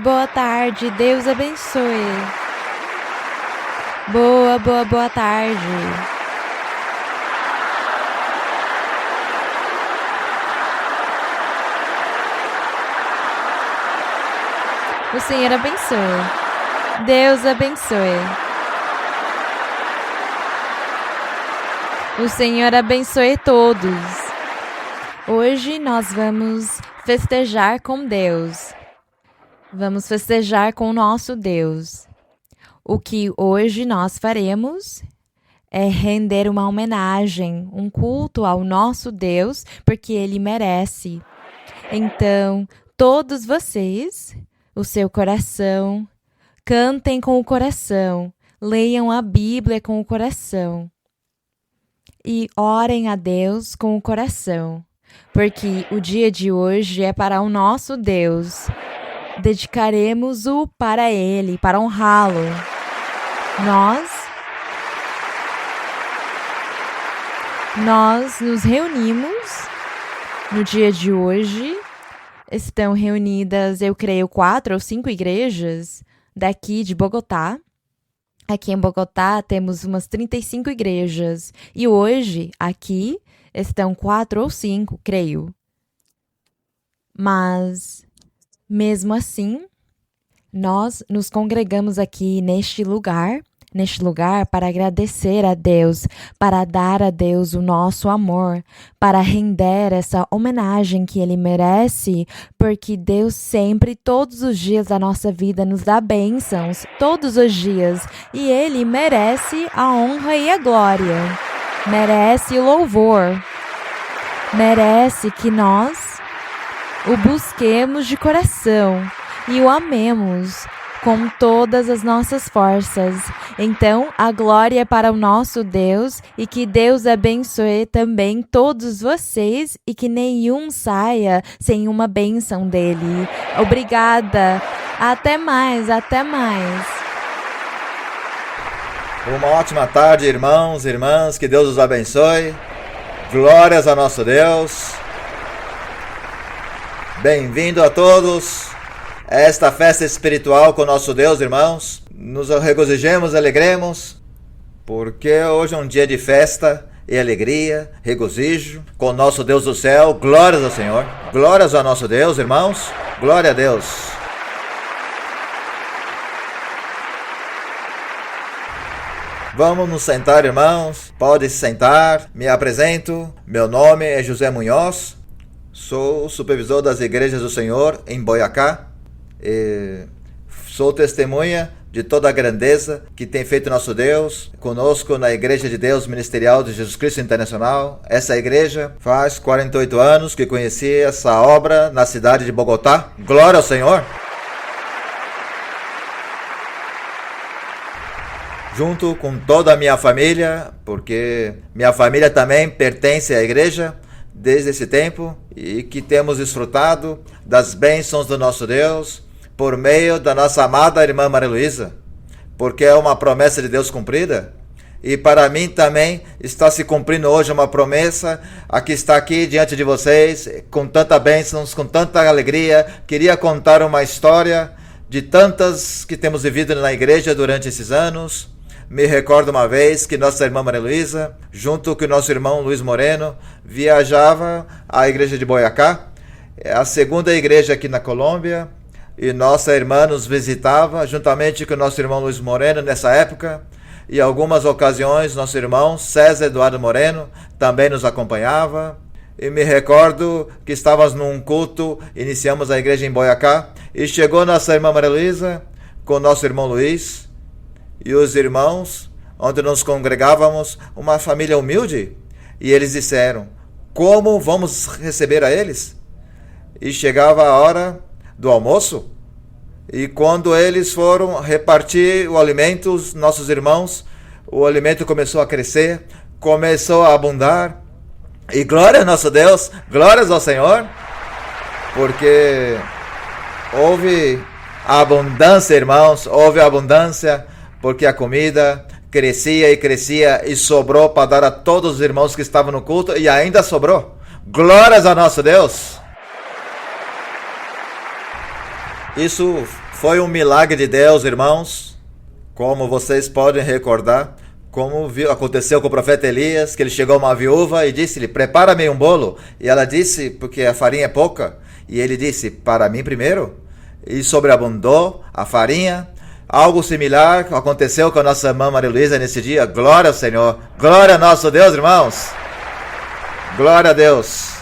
Boa tarde, Deus abençoe. Boa tarde. O Senhor abençoe. Deus abençoe. O Senhor abençoe todos. Hoje nós vamos festejar com Deus. Vamos festejar com o nosso Deus. O que hoje nós faremos é render uma homenagem, um culto ao nosso Deus, porque Ele merece. Então, todos vocês, o seu coração, cantem com o coração, leiam a Bíblia com o coração e orem a Deus com o coração, porque o dia de hoje é para o nosso Deus. Dedicaremos-o para Ele, para honrá-lo. Nós nos reunimos no dia de hoje. Estão reunidas, eu creio, 4 ou 5 igrejas daqui de Bogotá. Aqui em Bogotá temos umas 35 igrejas. E hoje, aqui, estão 4 ou 5, creio. Mas, mesmo assim, nós nos congregamos aqui neste lugar para agradecer a Deus, para dar a Deus o nosso amor, para render essa homenagem que Ele merece, porque Deus sempre, todos os dias da nossa vida, nos dá bênçãos, todos os dias, e Ele merece a honra e a glória, merece o louvor, merece que nós o busquemos de coração e o amemos com todas as nossas forças. Então, a glória é para o nosso Deus e que Deus abençoe também todos vocês e que nenhum saia sem uma bênção dele. Obrigada. Até mais. Uma ótima tarde, irmãos e irmãs. Que Deus os abençoe. Glórias ao nosso Deus. Bem-vindo a todos a esta festa espiritual com o nosso Deus, irmãos. Nos regozijemos, alegremos, porque hoje é um dia de festa e alegria, regozijo com o nosso Deus do céu. Glórias ao Senhor, glórias ao nosso Deus, irmãos. Glória a Deus. Vamos nos sentar, irmãos. Pode se sentar. Me apresento. Meu nome é José Munhoz. Sou o supervisor das igrejas do Senhor em Boyacá. Sou testemunha de toda a grandeza que tem feito nosso Deus conosco na Igreja de Deus Ministerial de Jesus Cristo Internacional. Essa igreja faz 48 anos que conheci essa obra na cidade de Bogotá. Glória ao Senhor! Junto com toda a minha família, porque minha família também pertence à igreja desde esse tempo, e que temos desfrutado das bênçãos do nosso Deus por meio da nossa amada irmã Maria Luísa, porque é uma promessa de Deus cumprida, e para mim também está se cumprindo hoje uma promessa que está aqui diante de vocês, com tanta bênçãos, com tanta alegria. Queria contar uma história de tantas que temos vivido na igreja durante esses anos. Me recordo uma vez que nossa irmã Maria Luísa, junto com o nosso irmão Luiz Moreno, viajava à igreja de Boyacá, a segunda igreja aqui na Colômbia, e nossa irmã nos visitava, juntamente com o nosso irmão Luiz Moreno, nessa época, e algumas ocasiões nosso irmão César Eduardo Moreno também nos acompanhava. E me recordo que estávamos num culto, iniciamos a igreja em Boiacá, e chegou nossa irmã Maria Luísa com nosso irmão Luiz e os irmãos, onde nos congregávamos, uma família humilde, e eles disseram: como vamos receber a eles? E chegava a hora do almoço, e quando eles foram repartir o alimento, os nossos irmãos, o alimento começou a crescer, começou a abundar. E glória a nosso Deus, glórias ao Senhor, porque houve abundância, irmãos, houve abundância, porque a comida crescia e crescia e sobrou para dar a todos os irmãos que estavam no culto, e ainda sobrou. Glórias ao nosso Deus. Isso foi um milagre de Deus, irmãos, como vocês podem recordar. Como aconteceu com o profeta Elias, que ele chegou a uma viúva e disse-lhe: prepara-me um bolo. E ela disse: porque a farinha é pouca. E ele disse: para mim primeiro. E sobreabundou a farinha. Algo similar aconteceu com a nossa irmã Maria Luísa nesse dia. Glória ao Senhor. Glória ao nosso Deus, irmãos. Glória a Deus.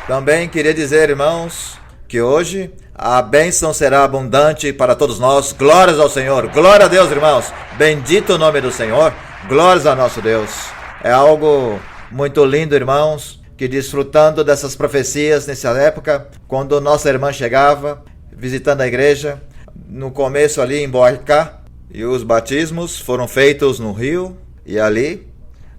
Também queria dizer, irmãos, que hoje a bênção será abundante para todos nós. Glórias ao Senhor. Glória a Deus, irmãos. Bendito o nome do Senhor. Glórias ao nosso Deus. É algo muito lindo, irmãos, que desfrutando dessas profecias nessa época, quando nossa irmã chegava, visitando a igreja, no começo ali em Boiacá, e os batismos foram feitos no rio, e ali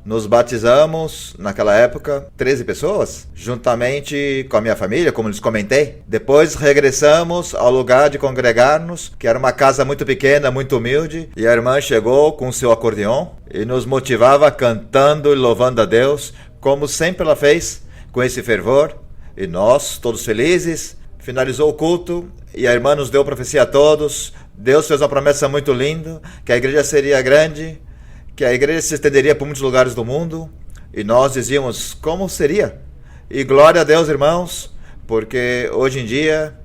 nos batizamos, naquela época, 13 pessoas, juntamente com a minha família, como lhes comentei. Depois regressamos ao lugar de congregar-nos, que era uma casa muito pequena, muito humilde, e a irmã chegou com seu acordeão e nos motivava cantando e louvando a Deus, como sempre ela fez, com esse fervor. E nós, todos felizes, finalizou o culto e a irmã nos deu profecia a todos. Deus fez uma promessa muito linda, que a igreja seria grande, que a igreja se estenderia por muitos lugares do mundo, e nós dizíamos: como seria? E glória a Deus, irmãos, porque hoje em dia,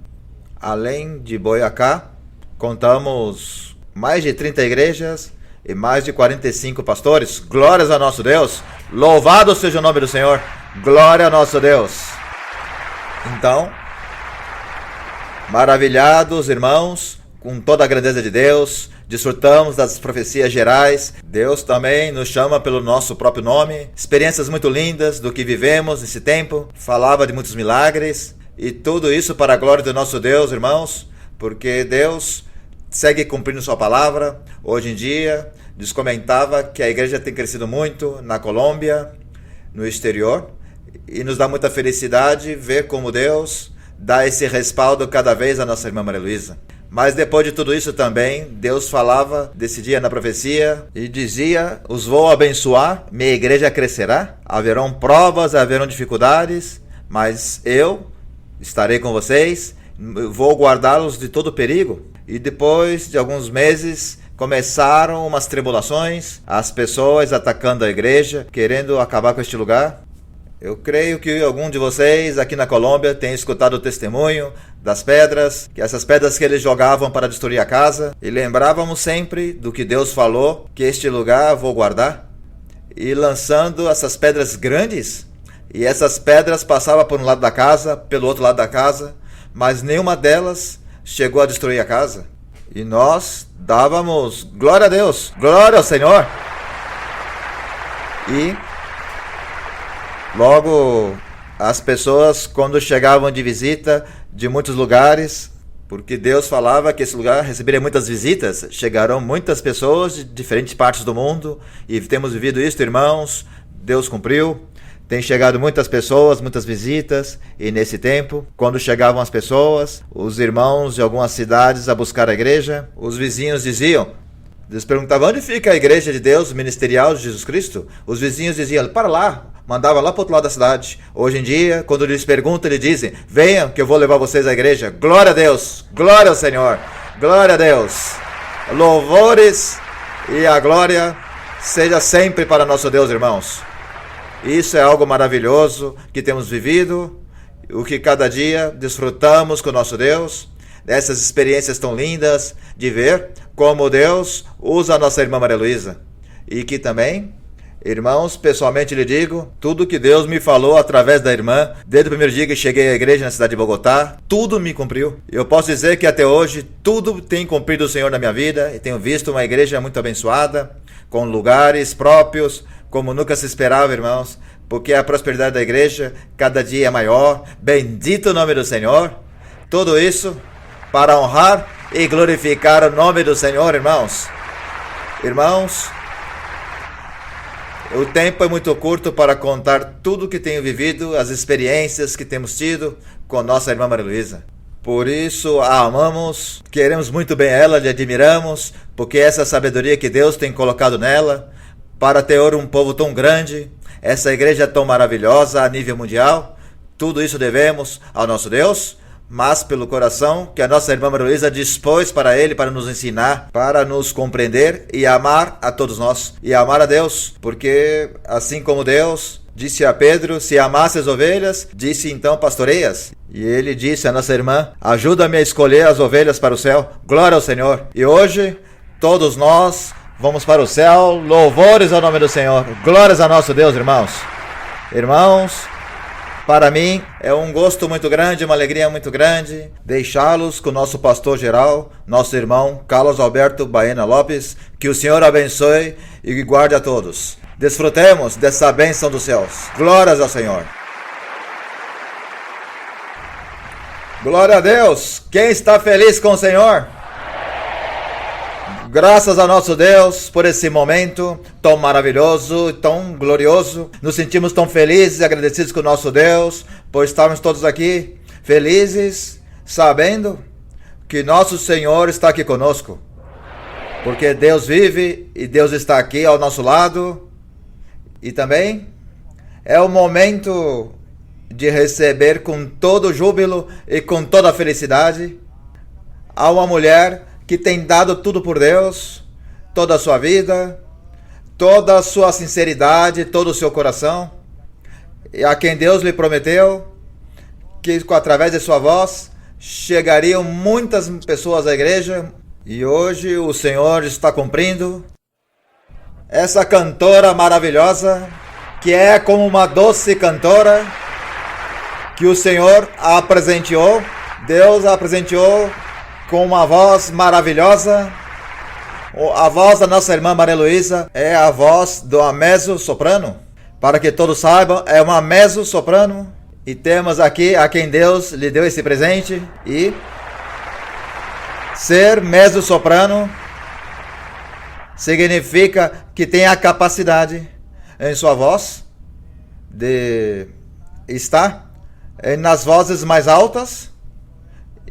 além de Boiacá, contamos mais de 30 igrejas e mais de 45 pastores. Glórias ao nosso Deus, louvado seja o nome do Senhor, glória ao nosso Deus. Então, maravilhados, irmãos, com toda a grandeza de Deus, desfrutamos das profecias gerais. Deus também nos chama pelo nosso próprio nome. Experiências muito lindas do que vivemos nesse tempo. Falava de muitos milagres. E tudo isso para a glória do nosso Deus, irmãos. Porque Deus segue cumprindo sua palavra. Hoje em dia, nos comentava que a igreja tem crescido muito na Colômbia, no exterior. E nos dá muita felicidade ver como Deus dá esse respaldo cada vez à nossa irmã Maria Luísa. Mas depois de tudo isso também, Deus falava desse dia na profecia e dizia: os vou abençoar, minha igreja crescerá, haverão provas, haverão dificuldades, mas eu estarei com vocês, vou guardá-los de todo perigo. E depois de alguns meses, começaram umas tribulações, as pessoas atacando a igreja, querendo acabar com este lugar. Eu creio que algum de vocês aqui na Colômbia tem escutado o testemunho das pedras, que essas pedras que eles jogavam para destruir a casa, e lembrávamos sempre do que Deus falou, que este lugar vou guardar, e lançando essas pedras grandes, e essas pedras passavam por um lado da casa, pelo outro lado da casa, mas nenhuma delas chegou a destruir a casa. E nós dávamos glória a Deus, glória ao Senhor. E logo as pessoas, quando chegavam de visita de muitos lugares, porque Deus falava que esse lugar receberia muitas visitas, chegaram muitas pessoas de diferentes partes do mundo, e temos vivido isso, irmãos. Deus cumpriu, tem chegado muitas pessoas, muitas visitas, e nesse tempo, quando chegavam as pessoas, os irmãos de algumas cidades a buscar a igreja, os vizinhos diziam, eles perguntavam: onde fica a igreja de Deus ministerial de Jesus Cristo? Os vizinhos diziam: para lá. Mandava lá para o outro lado da cidade. Hoje em dia, quando eles perguntam, eles dizem: venham que eu vou levar vocês à igreja. Glória a Deus, glória ao Senhor, glória a Deus. Louvores e a glória seja sempre para nosso Deus, irmãos. Isso é algo maravilhoso que temos vivido, o que cada dia desfrutamos com o nosso Deus. dessas experiências tão lindas de ver como Deus usa a nossa irmã Maria Luísa. E que também, irmãos, pessoalmente lhe digo, tudo que Deus me falou através da irmã, desde o primeiro dia que cheguei à igreja na cidade de Bogotá, tudo me cumpriu. Eu posso dizer que até hoje tudo tem cumprido o Senhor na minha vida e tenho visto uma igreja muito abençoada, com lugares próprios, como nunca se esperava, irmãos, porque a prosperidade da igreja cada dia é maior. Bendito o nome do Senhor. Tudo isso para honrar e glorificar o nome do Senhor, irmãos. Irmãos, o tempo é muito curto para contar tudo que tenho vivido, as experiências que temos tido com nossa irmã Maria Luísa. Por isso a amamos, queremos muito bem ela, lhe admiramos, porque essa sabedoria que Deus tem colocado nela, para ter um povo tão grande, essa igreja tão maravilhosa a nível mundial, tudo isso devemos ao nosso Deus, mas pelo coração que a nossa irmã Maria Luísa dispôs para Ele, para nos ensinar, para nos compreender e amar a todos nós, e amar a Deus, porque assim como Deus disse a Pedro, se amasse as ovelhas, disse então pastoreias. E ele disse a nossa irmã, ajuda-me a escolher as ovelhas para o céu. Glória ao Senhor. E hoje, todos nós vamos para o céu. Louvores ao nome do Senhor. Glórias a nosso Deus, irmãos. Irmãos, para mim é um gosto muito grande, uma alegria muito grande deixá-los com o nosso pastor geral, nosso irmão Carlos Alberto Baena Lopes. Que o Senhor abençoe e guarde a todos. Desfrutemos dessa bênção dos céus. Glórias ao Senhor. Glória a Deus. Quem está feliz com o Senhor? Graças a nosso Deus por esse momento tão maravilhoso, tão glorioso. Nos sentimos tão felizes e agradecidos com o nosso Deus por estarmos todos aqui felizes, sabendo que nosso Senhor está aqui conosco. Porque Deus vive e Deus está aqui ao nosso lado. E também é o momento de receber com todo júbilo e com toda felicidade a uma mulher que tem dado tudo por Deus, toda a sua vida, toda a sua sinceridade, todo o seu coração, e a quem Deus lhe prometeu que através de sua voz chegariam muitas pessoas à igreja, e hoje o Senhor está cumprindo. Essa cantora maravilhosa, que é como uma doce cantora, que o Senhor a presenteou, Deus a presenteou com uma voz maravilhosa. A voz da nossa irmã Maria Luísa é a voz do mezzo-soprano. Para que todos saibam, é uma mezzo-soprano. E temos aqui a quem Deus lhe deu esse presente. E ser mezzo-soprano significa que tem a capacidade em sua voz de estar nas vozes mais altas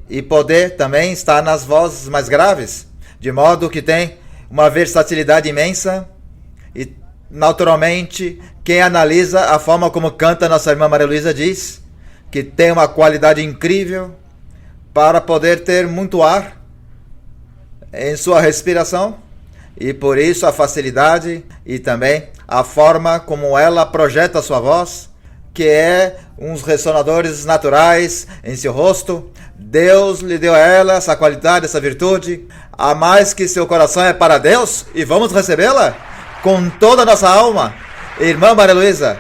e poder também estar nas vozes mais graves, de modo que tem uma versatilidade imensa. E naturalmente quem analisa a forma como canta nossa irmã Maria Luísa diz que tem uma qualidade incrível para poder ter muito ar em sua respiração, e por isso a facilidade e também a forma como ela projeta a sua voz, que é uns ressonadores naturais em seu rosto. Deus lhe deu a ela essa qualidade, essa virtude, a mais que seu coração é para Deus, e vamos recebê-la com toda a nossa alma. Irmã Maria Luísa,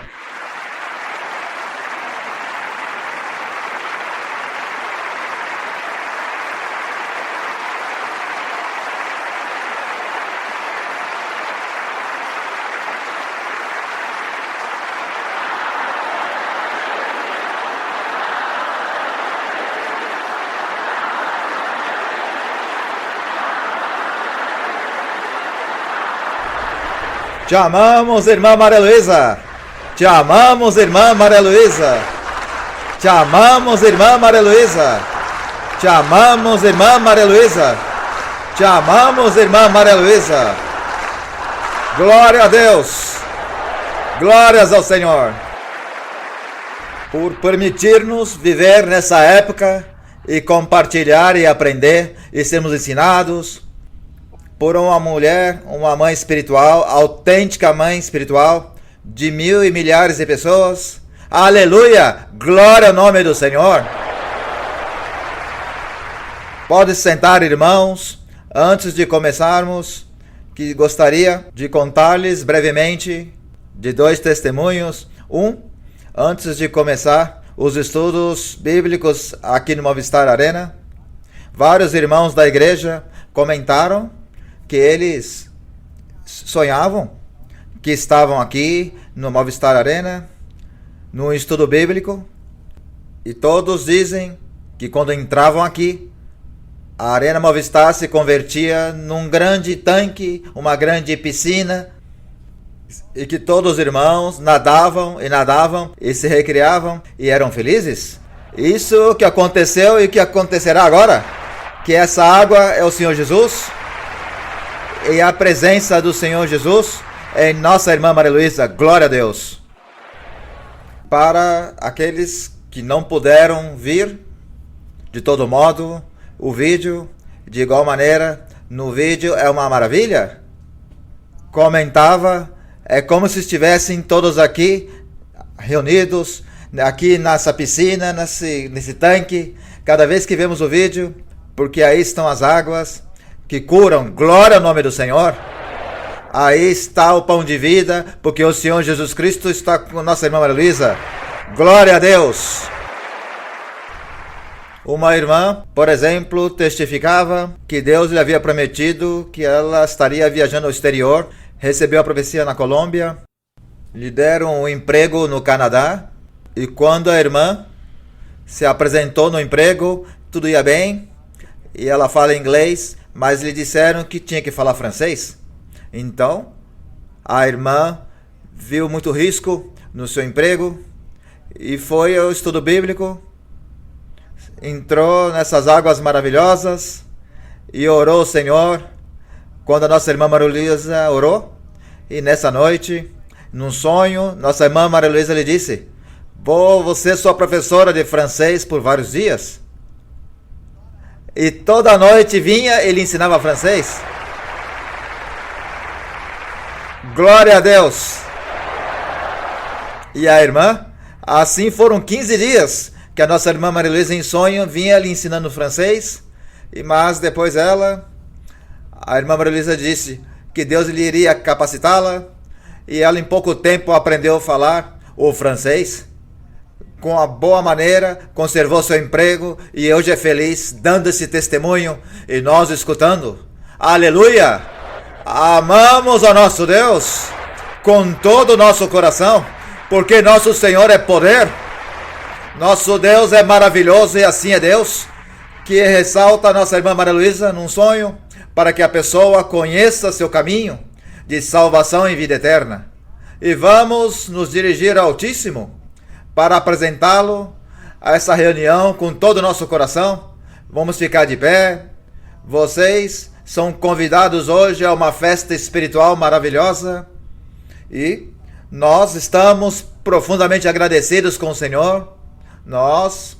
te amamos, irmã Maria Luísa. Te amamos, irmã Maria Luísa. Te amamos, irmã Maria Luísa. Te amamos, irmã Maria Luísa. Te amamos, irmã Maria Luísa. Glória a Deus. Glórias ao Senhor. Por permitir-nos viver nessa época e compartilhar e aprender e sermos ensinados por uma mulher, uma mãe espiritual, autêntica mãe espiritual, de mil e milhares de pessoas. Aleluia! Glória ao nome do Senhor! Pode sentar, irmãos. Antes de começarmos, que gostaria de contar-lhes brevemente de 2 testemunhos. Antes de começar os estudos bíblicos aqui no Movistar Arena, vários irmãos da igreja comentaram que eles sonhavam que estavam aqui no Movistar Arena, no estudo bíblico, e todos dizem que quando entravam aqui, a Arena Movistar se convertia num grande tanque, uma grande piscina, e que todos os irmãos nadavam e se recriavam e eram felizes. Isso que aconteceu e que acontecerá agora, que essa água é o Senhor Jesus, e a presença do Senhor Jesus em nossa irmã Maria Luísa. Glória a Deus. Para aqueles que não puderam vir, de todo modo, o vídeo, de igual maneira, no vídeo é uma maravilha. Comentava, é como se estivessem todos aqui, reunidos, aqui nessa piscina, nesse tanque, cada vez que vemos o vídeo, porque aí estão as águas que curam. Glória ao nome do Senhor. Aí está o pão de vida, porque o Senhor Jesus Cristo está com nossa irmã Maria Luísa. Glória a Deus. Uma irmã, por exemplo, testificava que Deus lhe havia prometido que ela estaria viajando ao exterior, recebeu a profecia na Colômbia, lhe deram um emprego no Canadá, e quando a irmã se apresentou no emprego, tudo ia bem, e ela fala inglês, mas lhe disseram que tinha que falar francês. Então, a irmã viu muito risco no seu emprego e foi ao estudo bíblico, entrou nessas águas maravilhosas e orou ao Senhor, quando a nossa irmã Maria Luísa orou. E nessa noite, num sonho, nossa irmã Maria Luísa lhe disse: vou ser sua professora de francês por vários dias. E toda noite vinha e lhe ensinava francês. Glória a Deus. E a irmã, assim foram 15 dias que a nossa irmã Maria Luísa em sonho vinha lhe ensinando francês, mas depois a irmã Maria Luísa disse que Deus lhe iria capacitá-la, e ela em pouco tempo aprendeu a falar o francês com a boa maneira, conservou seu emprego e hoje é feliz dando esse testemunho e nós escutando. Aleluia! Amamos ao nosso Deus com todo o nosso coração, porque nosso Senhor é poder. Nosso Deus é maravilhoso e assim é Deus, que ressalta a nossa irmã Maria Luísa num sonho, para que a pessoa conheça seu caminho de salvação em vida eterna. E vamos nos dirigir ao Altíssimo para apresentá-lo a essa reunião com todo o nosso coração. Vamos ficar de pé. Vocês são convidados hoje a uma festa espiritual maravilhosa e nós estamos profundamente agradecidos com o Senhor. Nós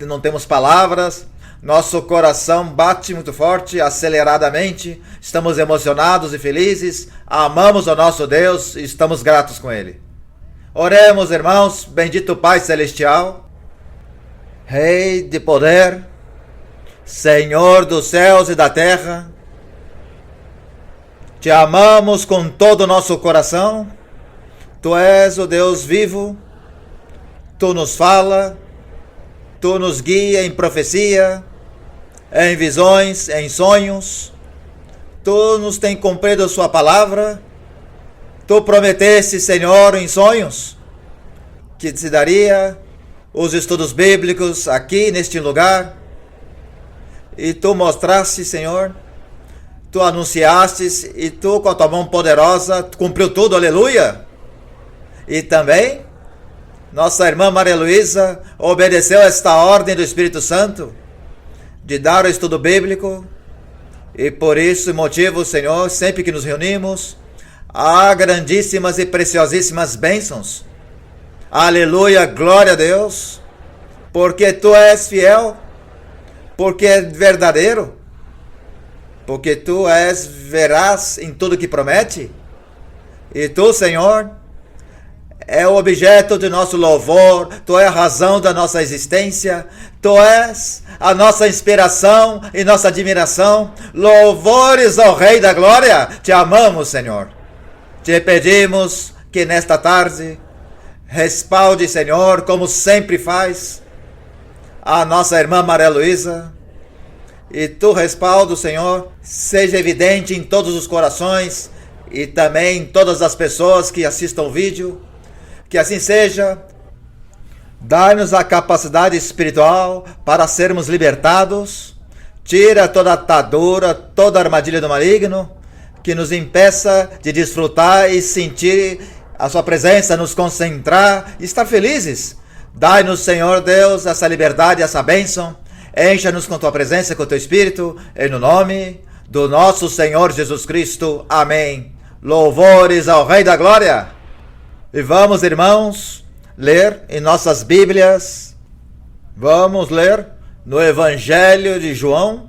não temos palavras, nosso coração bate muito forte, aceleradamente, estamos emocionados e felizes, amamos o nosso Deus e estamos gratos com Ele. Oremos, irmãos. Bendito Pai Celestial, Rei de poder, Senhor dos céus e da terra, te amamos com todo o nosso coração. Tu és o Deus vivo, Tu nos fala, Tu nos guia em profecia, em visões, em sonhos. Tu nos tem cumprido a sua palavra. Tu prometeste, Senhor, em sonhos, que te daria os estudos bíblicos aqui neste lugar. E Tu mostraste, Senhor, Tu anunciaste e Tu com a Tua mão poderosa cumpriu tudo, aleluia. E também nossa irmã Maria Luísa obedeceu esta ordem do Espírito Santo de dar o estudo bíblico, e por isso motivo, Senhor, sempre que nos reunimos, há grandíssimas e preciosíssimas bênçãos. Aleluia, glória a Deus, porque Tu és fiel, porque é verdadeiro, porque Tu és veraz em tudo que promete, e Tu, Senhor, é o objeto de nosso louvor, Tu és a razão da nossa existência, Tu és a nossa inspiração e nossa admiração. Louvores ao Rei da Glória, Te amamos, Senhor. Te pedimos que nesta tarde respalde, Senhor, como sempre faz, a nossa irmã Maria Luísa, e Tu respaldo, Senhor, seja evidente em todos os corações e também em todas as pessoas que assistam o vídeo. Que assim seja. Dai-nos a capacidade espiritual para sermos libertados. Tira toda atadura, toda armadilha do maligno, que nos impeça de desfrutar e sentir a Sua presença, nos concentrar e estar felizes. Dai-nos, Senhor Deus, essa liberdade, essa bênção. Encha-nos com Tua presença, com Teu Espírito, em nome do nosso Senhor Jesus Cristo. Amém. Louvores ao Rei da Glória. E vamos, irmãos, ler em nossas Bíblias. Vamos ler no Evangelho de João,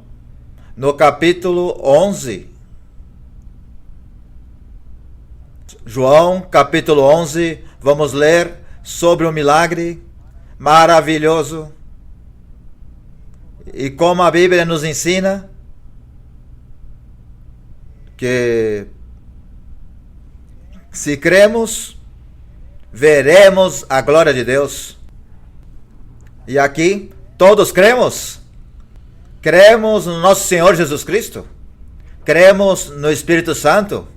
no capítulo 11. João, capítulo 11, vamos ler sobre um milagre maravilhoso. E como a Bíblia nos ensina, que se cremos, veremos a glória de Deus. E aqui, todos cremos? Cremos no nosso Senhor Jesus Cristo? Cremos no Espírito Santo?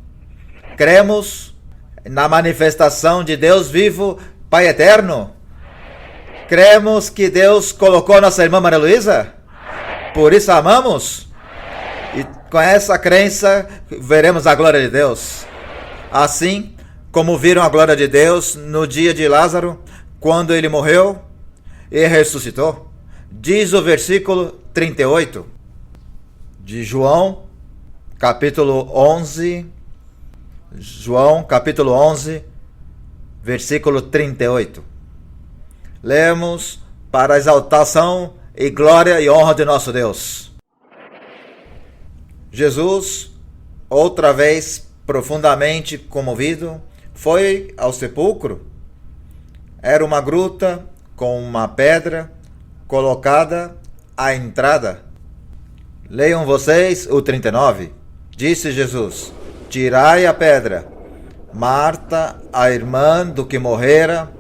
Cremos na manifestação de Deus vivo, Pai eterno? Cremos que Deus colocou nossa irmã Maria Luísa? Por isso amamos? E com essa crença, veremos a glória de Deus. Assim como viram a glória de Deus no dia de Lázaro, quando ele morreu e ressuscitou. Diz o versículo 38 de João, capítulo 11. João, capítulo 11, versículo 38. Lemos para a exaltação e glória e honra de nosso Deus. Jesus, outra vez profundamente comovido, foi ao sepulcro. Era uma gruta com uma pedra colocada à entrada. Leiam vocês o 39. Disse Jesus: tirai a pedra. Marta, a irmã do que morrera,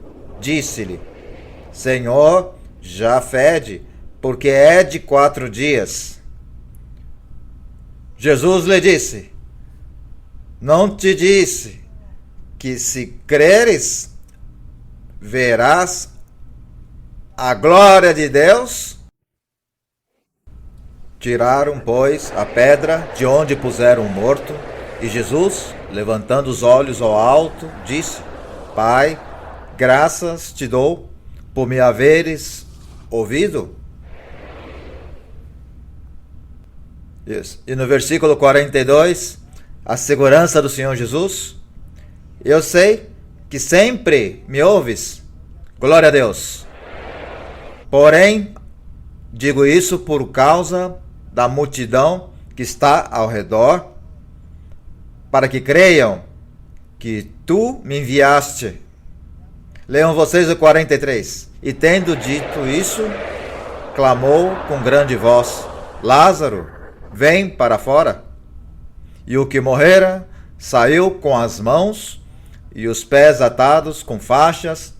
disse-lhe: Senhor, já fede, porque é de 4 dias. Jesus lhe disse: não te disse que se creres, verás a glória de Deus? Tiraram, pois, a pedra de onde puseram o morto, e Jesus, levantando os olhos ao alto, disse: Pai, graças te dou por me haveres ouvido. Isso. E no versículo 42, a segurança do Senhor Jesus: eu sei que sempre me ouves. Glória a Deus. Porém, digo isso por causa da multidão que está ao redor, para que creiam que tu me enviaste. Leiam vocês o 43. E tendo dito isso, clamou com grande voz: Lázaro, vem para fora. E o que morrera saiu com as mãos e os pés atados com faixas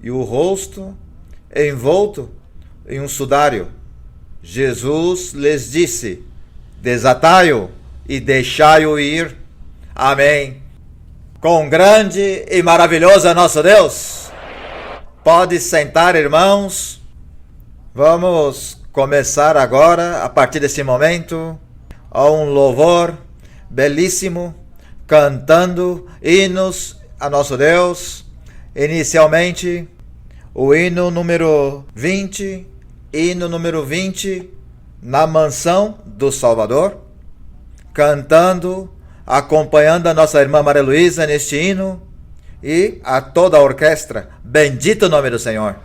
e o rosto envolto em um sudário. Jesus lhes disse: desatai-o e deixai-o ir. Amém. Quão grande e maravilhoso é nosso Deus! Pode sentar, irmãos. Vamos começar agora, a partir desse momento, a um louvor belíssimo, cantando hinos a nosso Deus. Inicialmente, o hino número 20, na mansão do Salvador, cantando, acompanhando a nossa irmã Maria Luísa neste hino, e a toda a orquestra. Bendito o nome do Senhor.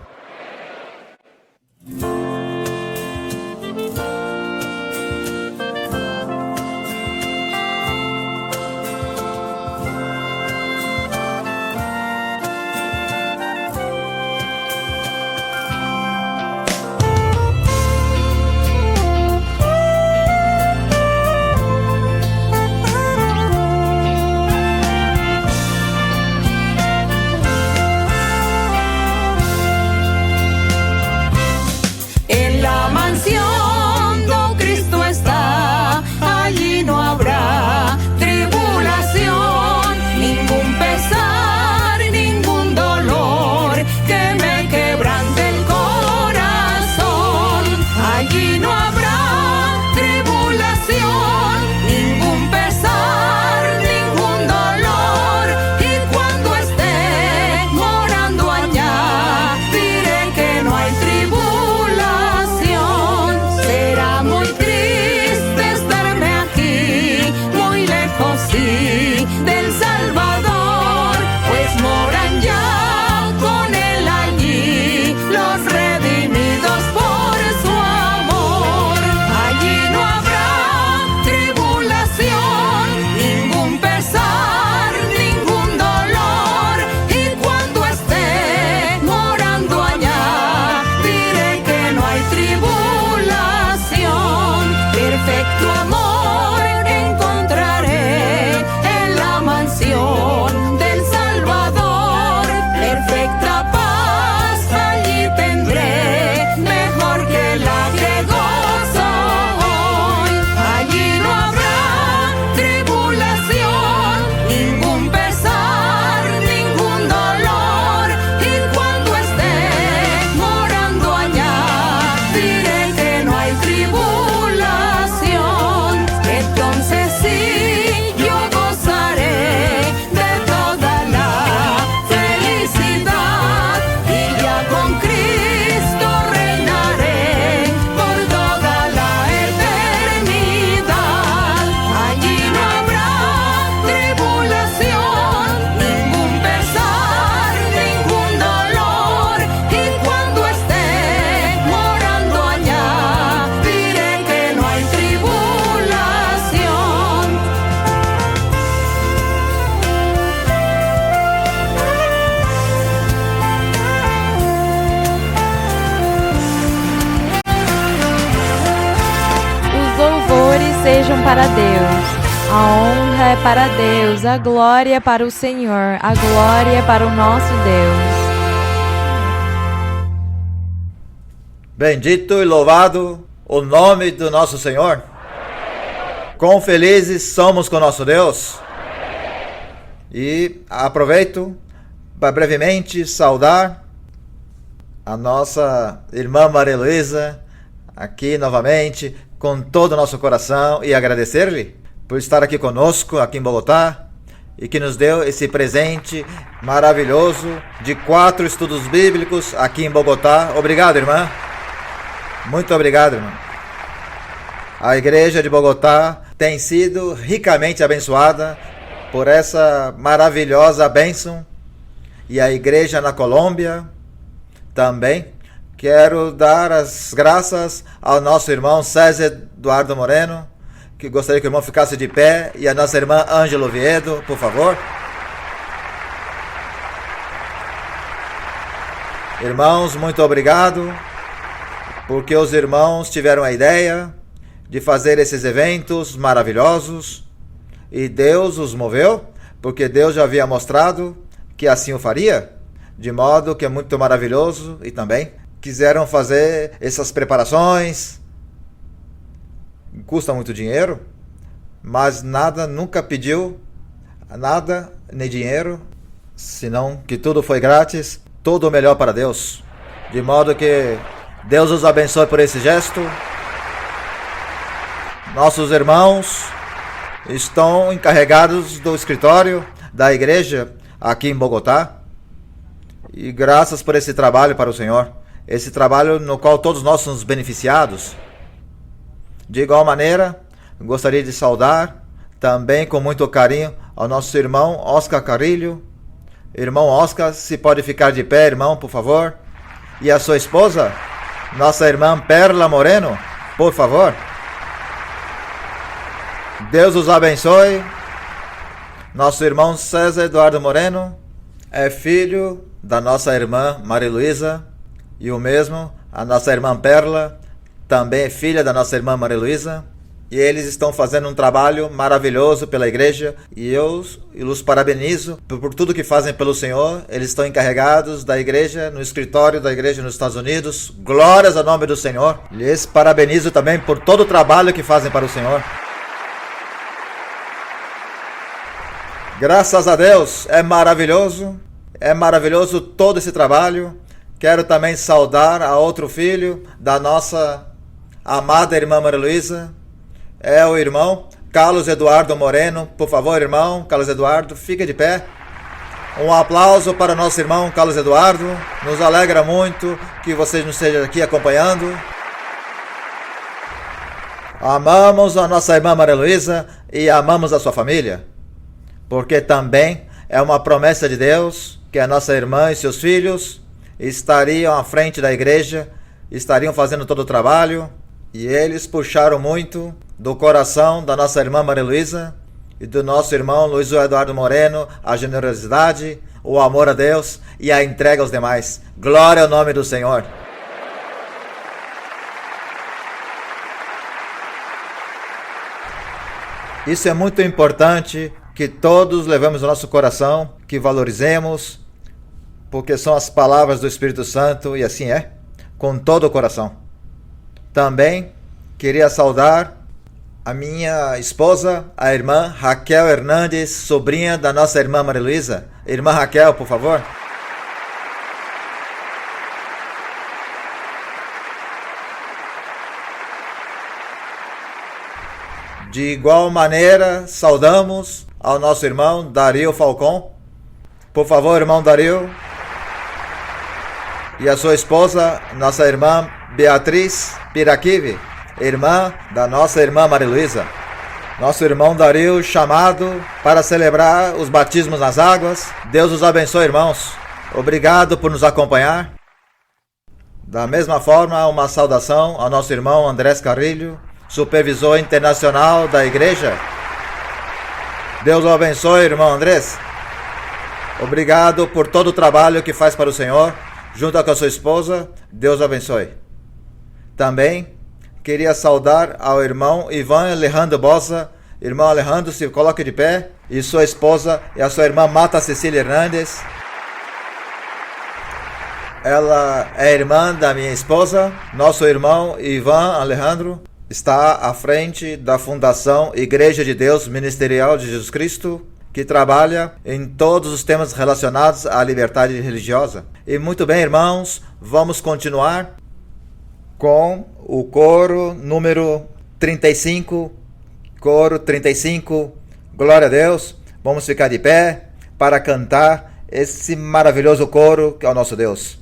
para Deus. A honra é para Deus, a glória para o Senhor, a glória para o nosso Deus. Bendito e louvado o nome do nosso Senhor. Quão felizes somos com nosso Deus. E aproveito para brevemente saudar a nossa irmã Maria Luísa aqui novamente com todo o nosso coração e agradecer-lhe por estar aqui conosco, aqui em Bogotá, e que nos deu esse presente maravilhoso de 4 estudos bíblicos aqui em Bogotá. Obrigado, irmã. Muito obrigado, irmã. A igreja de Bogotá tem sido ricamente abençoada por essa maravilhosa bênção. E a igreja na Colômbia também. Quero dar as graças ao nosso irmão César Eduardo Moreno, que gostaria que o irmão ficasse de pé, e a nossa irmã Ângela Oviedo, por favor. Irmãos, muito obrigado, porque os irmãos tiveram a ideia de fazer esses eventos maravilhosos, e Deus os moveu, porque Deus já havia mostrado que assim o faria, de modo que é muito maravilhoso, e também quiseram fazer essas preparações. Custa muito dinheiro, mas nada, nunca pediu nada, nem dinheiro, senão que tudo foi grátis, tudo o melhor para Deus. De modo que Deus os abençoe por esse gesto. Nossos irmãos estão encarregados do escritório da igreja aqui em Bogotá, e graças por esse trabalho para o Senhor, esse trabalho no qual todos nós somos beneficiados. De igual maneira, gostaria de saudar também com muito carinho ao nosso irmão Oscar Carrilho. Irmão Oscar, se pode ficar de pé, irmão, por favor. E a sua esposa, nossa irmã Perla Moreno, por favor. Deus os abençoe. Nosso irmão César Eduardo Moreno é filho da nossa irmã Maria Luísa, e o mesmo, a nossa irmã Perla, também é filha da nossa irmã Maria Luísa, e eles estão fazendo um trabalho maravilhoso pela igreja, e eu os parabenizo por tudo que fazem pelo Senhor. Eles estão encarregados da igreja, no escritório da igreja nos Estados Unidos. Glórias ao nome do Senhor. Lhes parabenizo também por todo o trabalho que fazem para o Senhor. Graças a Deus, é maravilhoso todo esse trabalho. Quero também saudar a outro filho da nossa amada irmã Maria Luísa, é o irmão Carlos Eduardo Moreno. Por favor, irmão Carlos Eduardo, fique de pé. Um aplauso para o nosso irmão Carlos Eduardo. Nos alegra muito que você nos esteja aqui acompanhando. Amamos a nossa irmã Maria Luísa e amamos a sua família, porque também é uma promessa de Deus que a nossa irmã e seus filhos estariam à frente da igreja, estariam fazendo todo o trabalho, e eles puxaram muito do coração da nossa irmã Maria Luísa e do nosso irmão Luiz Eduardo Moreno a generosidade, o amor a Deus e a entrega aos demais. Glória ao nome do Senhor. Isso é muito importante que todos levemos no nosso coração, que valorizemos, porque são as palavras do Espírito Santo, e assim é, com todo o coração. Também queria saudar a minha esposa, a irmã Raquel Hernandes, sobrinha da nossa irmã Maria Luísa. Irmã Raquel, por favor. De igual maneira, saudamos ao nosso irmão Dario Falcon. Por favor, irmão Dario. E a sua esposa, nossa irmã Beatriz Piraquive, irmã da nossa irmã Maria Luísa. Nosso irmão Dario, chamado para celebrar os batismos nas águas. Deus os abençoe, irmãos. Obrigado por nos acompanhar. Da mesma forma, uma saudação ao nosso irmão Andrés Carrilho, supervisor internacional da igreja. Deus o abençoe, irmão Andrés. Obrigado por todo o trabalho que faz para o Senhor, junto com a sua esposa. Deus o abençoe. Também queria saudar ao irmão Ivan Alejandro Bosa. Irmão Alejandro, se coloque de pé. E sua esposa e a sua irmã Mata Cecília Hernandes. Ela é irmã da minha esposa. Nosso irmão Ivan Alejandro está à frente da Fundação Igreja de Deus Ministerial de Jesus Cristo, que trabalha em todos os temas relacionados à liberdade religiosa. E muito bem, irmãos, vamos continuar com o coro número 35. Coro 35, glória a Deus. Vamos ficar de pé para cantar esse maravilhoso coro que é o nosso Deus.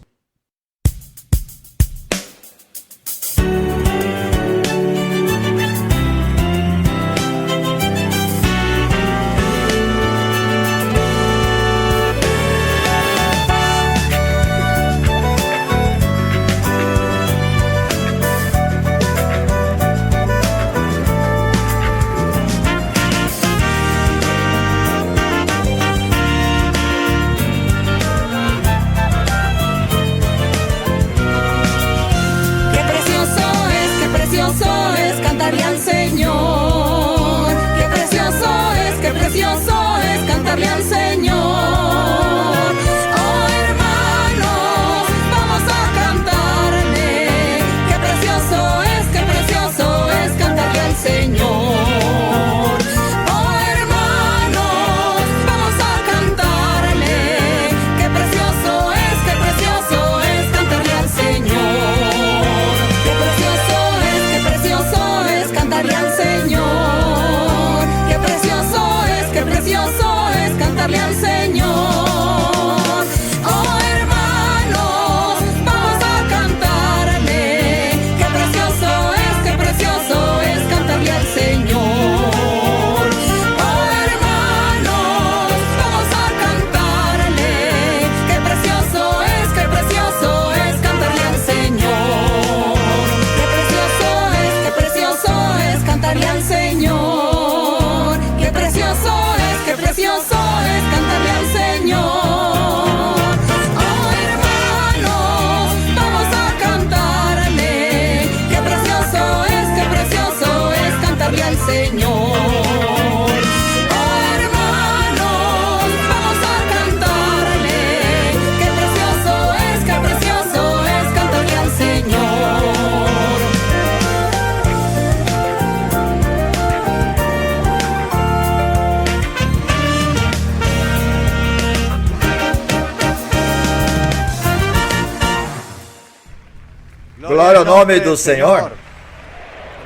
Glória ao nome do Senhor.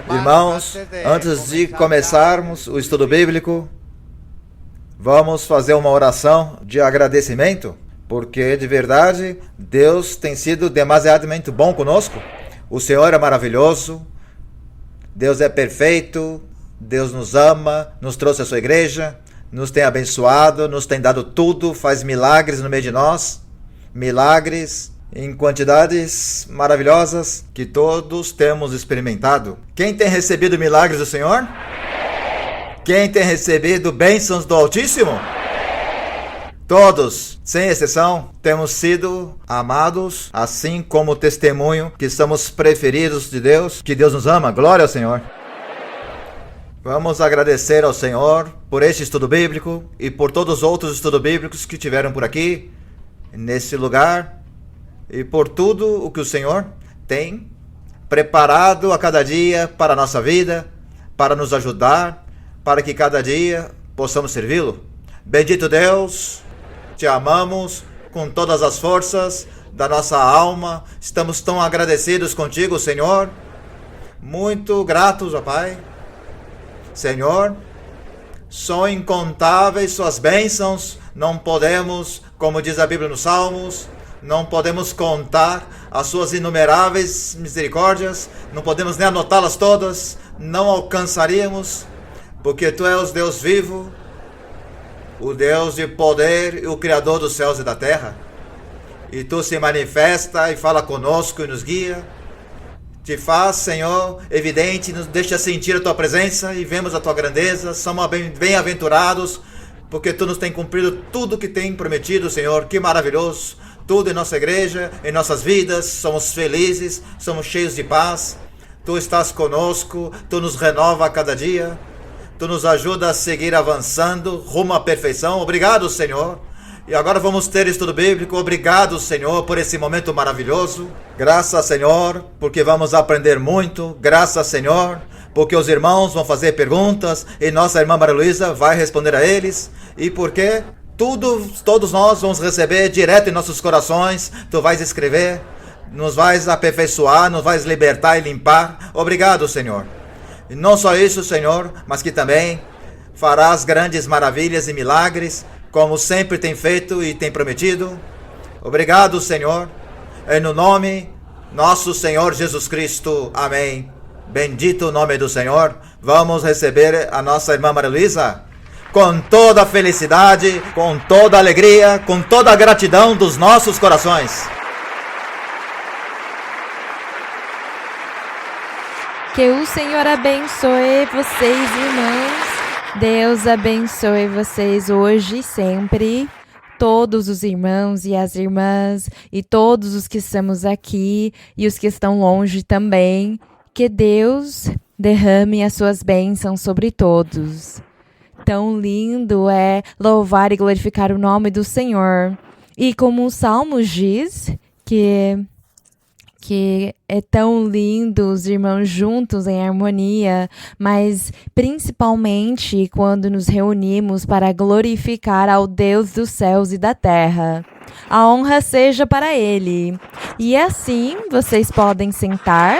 Irmãos, antes de começarmos o estudo bíblico, vamos fazer uma oração de agradecimento, porque de verdade Deus tem sido demasiadamente bom conosco. O Senhor é maravilhoso, Deus é perfeito, Deus nos ama, nos trouxe a sua igreja, nos tem abençoado, nos tem dado tudo, faz milagres no meio de nós, milagres em quantidades maravilhosas que todos temos experimentado. Quem tem recebido milagres do Senhor? Quem tem recebido bênçãos do Altíssimo? Todos, sem exceção, temos sido amados, assim como o testemunho que somos preferidos de Deus, que Deus nos ama. Glória ao Senhor. Vamos agradecer ao Senhor por este estudo bíblico e por todos os outros estudos bíblicos que tiveram por aqui, nesse lugar, e por tudo o que o Senhor tem preparado a cada dia para a nossa vida, para nos ajudar, para que cada dia possamos servi-lo. Bendito Deus, te amamos com todas as forças da nossa alma. Estamos tão agradecidos contigo, Senhor. Muito gratos, ó Pai. Senhor, são incontáveis suas bênçãos. Não podemos, como diz a Bíblia nos Salmos, não podemos contar as suas inumeráveis misericórdias, não podemos nem anotá-las todas, não alcançaríamos, porque Tu és o Deus vivo, o Deus de poder e o Criador dos céus e da terra. E Tu se manifesta e fala conosco e nos guia, te faz, Senhor, evidente, nos deixa sentir a Tua presença e vemos a Tua grandeza. Somos bem-aventurados, porque Tu nos tem cumprido tudo que tem prometido, Senhor. Que maravilhoso! Tudo em nossa igreja, em nossas vidas, somos felizes, somos cheios de paz. Tu estás conosco, Tu nos renova a cada dia, Tu nos ajuda a seguir avançando rumo à perfeição. Obrigado, Senhor. E agora vamos ter estudo bíblico. Obrigado, Senhor, por esse momento maravilhoso. Graças, Senhor, porque vamos aprender muito. Graças, Senhor, porque os irmãos vão fazer perguntas e nossa irmã Maria Luísa vai responder a eles. E porque todos nós vamos receber direto em nossos corações. Tu vais escrever, nos vais aperfeiçoar, nos vais libertar e limpar. Obrigado, Senhor. E não só isso, Senhor, mas que também farás grandes maravilhas e milagres, como sempre tem feito e tem prometido. Obrigado, Senhor. E no nome nosso Senhor Jesus Cristo. Amém. Bendito o nome do Senhor. Vamos receber a nossa irmã Maria Luísa com toda a felicidade, com toda a alegria, com toda a gratidão dos nossos corações. Que o Senhor abençoe vocês, irmãos. Deus abençoe vocês hoje e sempre. Todos os irmãos e as irmãs e todos os que estamos aqui e os que estão longe também. Que Deus derrame as suas bênçãos sobre todos. Tão lindo é louvar e glorificar o nome do Senhor. E como o Salmo diz, que é tão lindo os irmãos juntos em harmonia, mas principalmente quando nos reunimos para glorificar ao Deus dos céus e da terra. A honra seja para Ele. E assim, vocês podem sentar.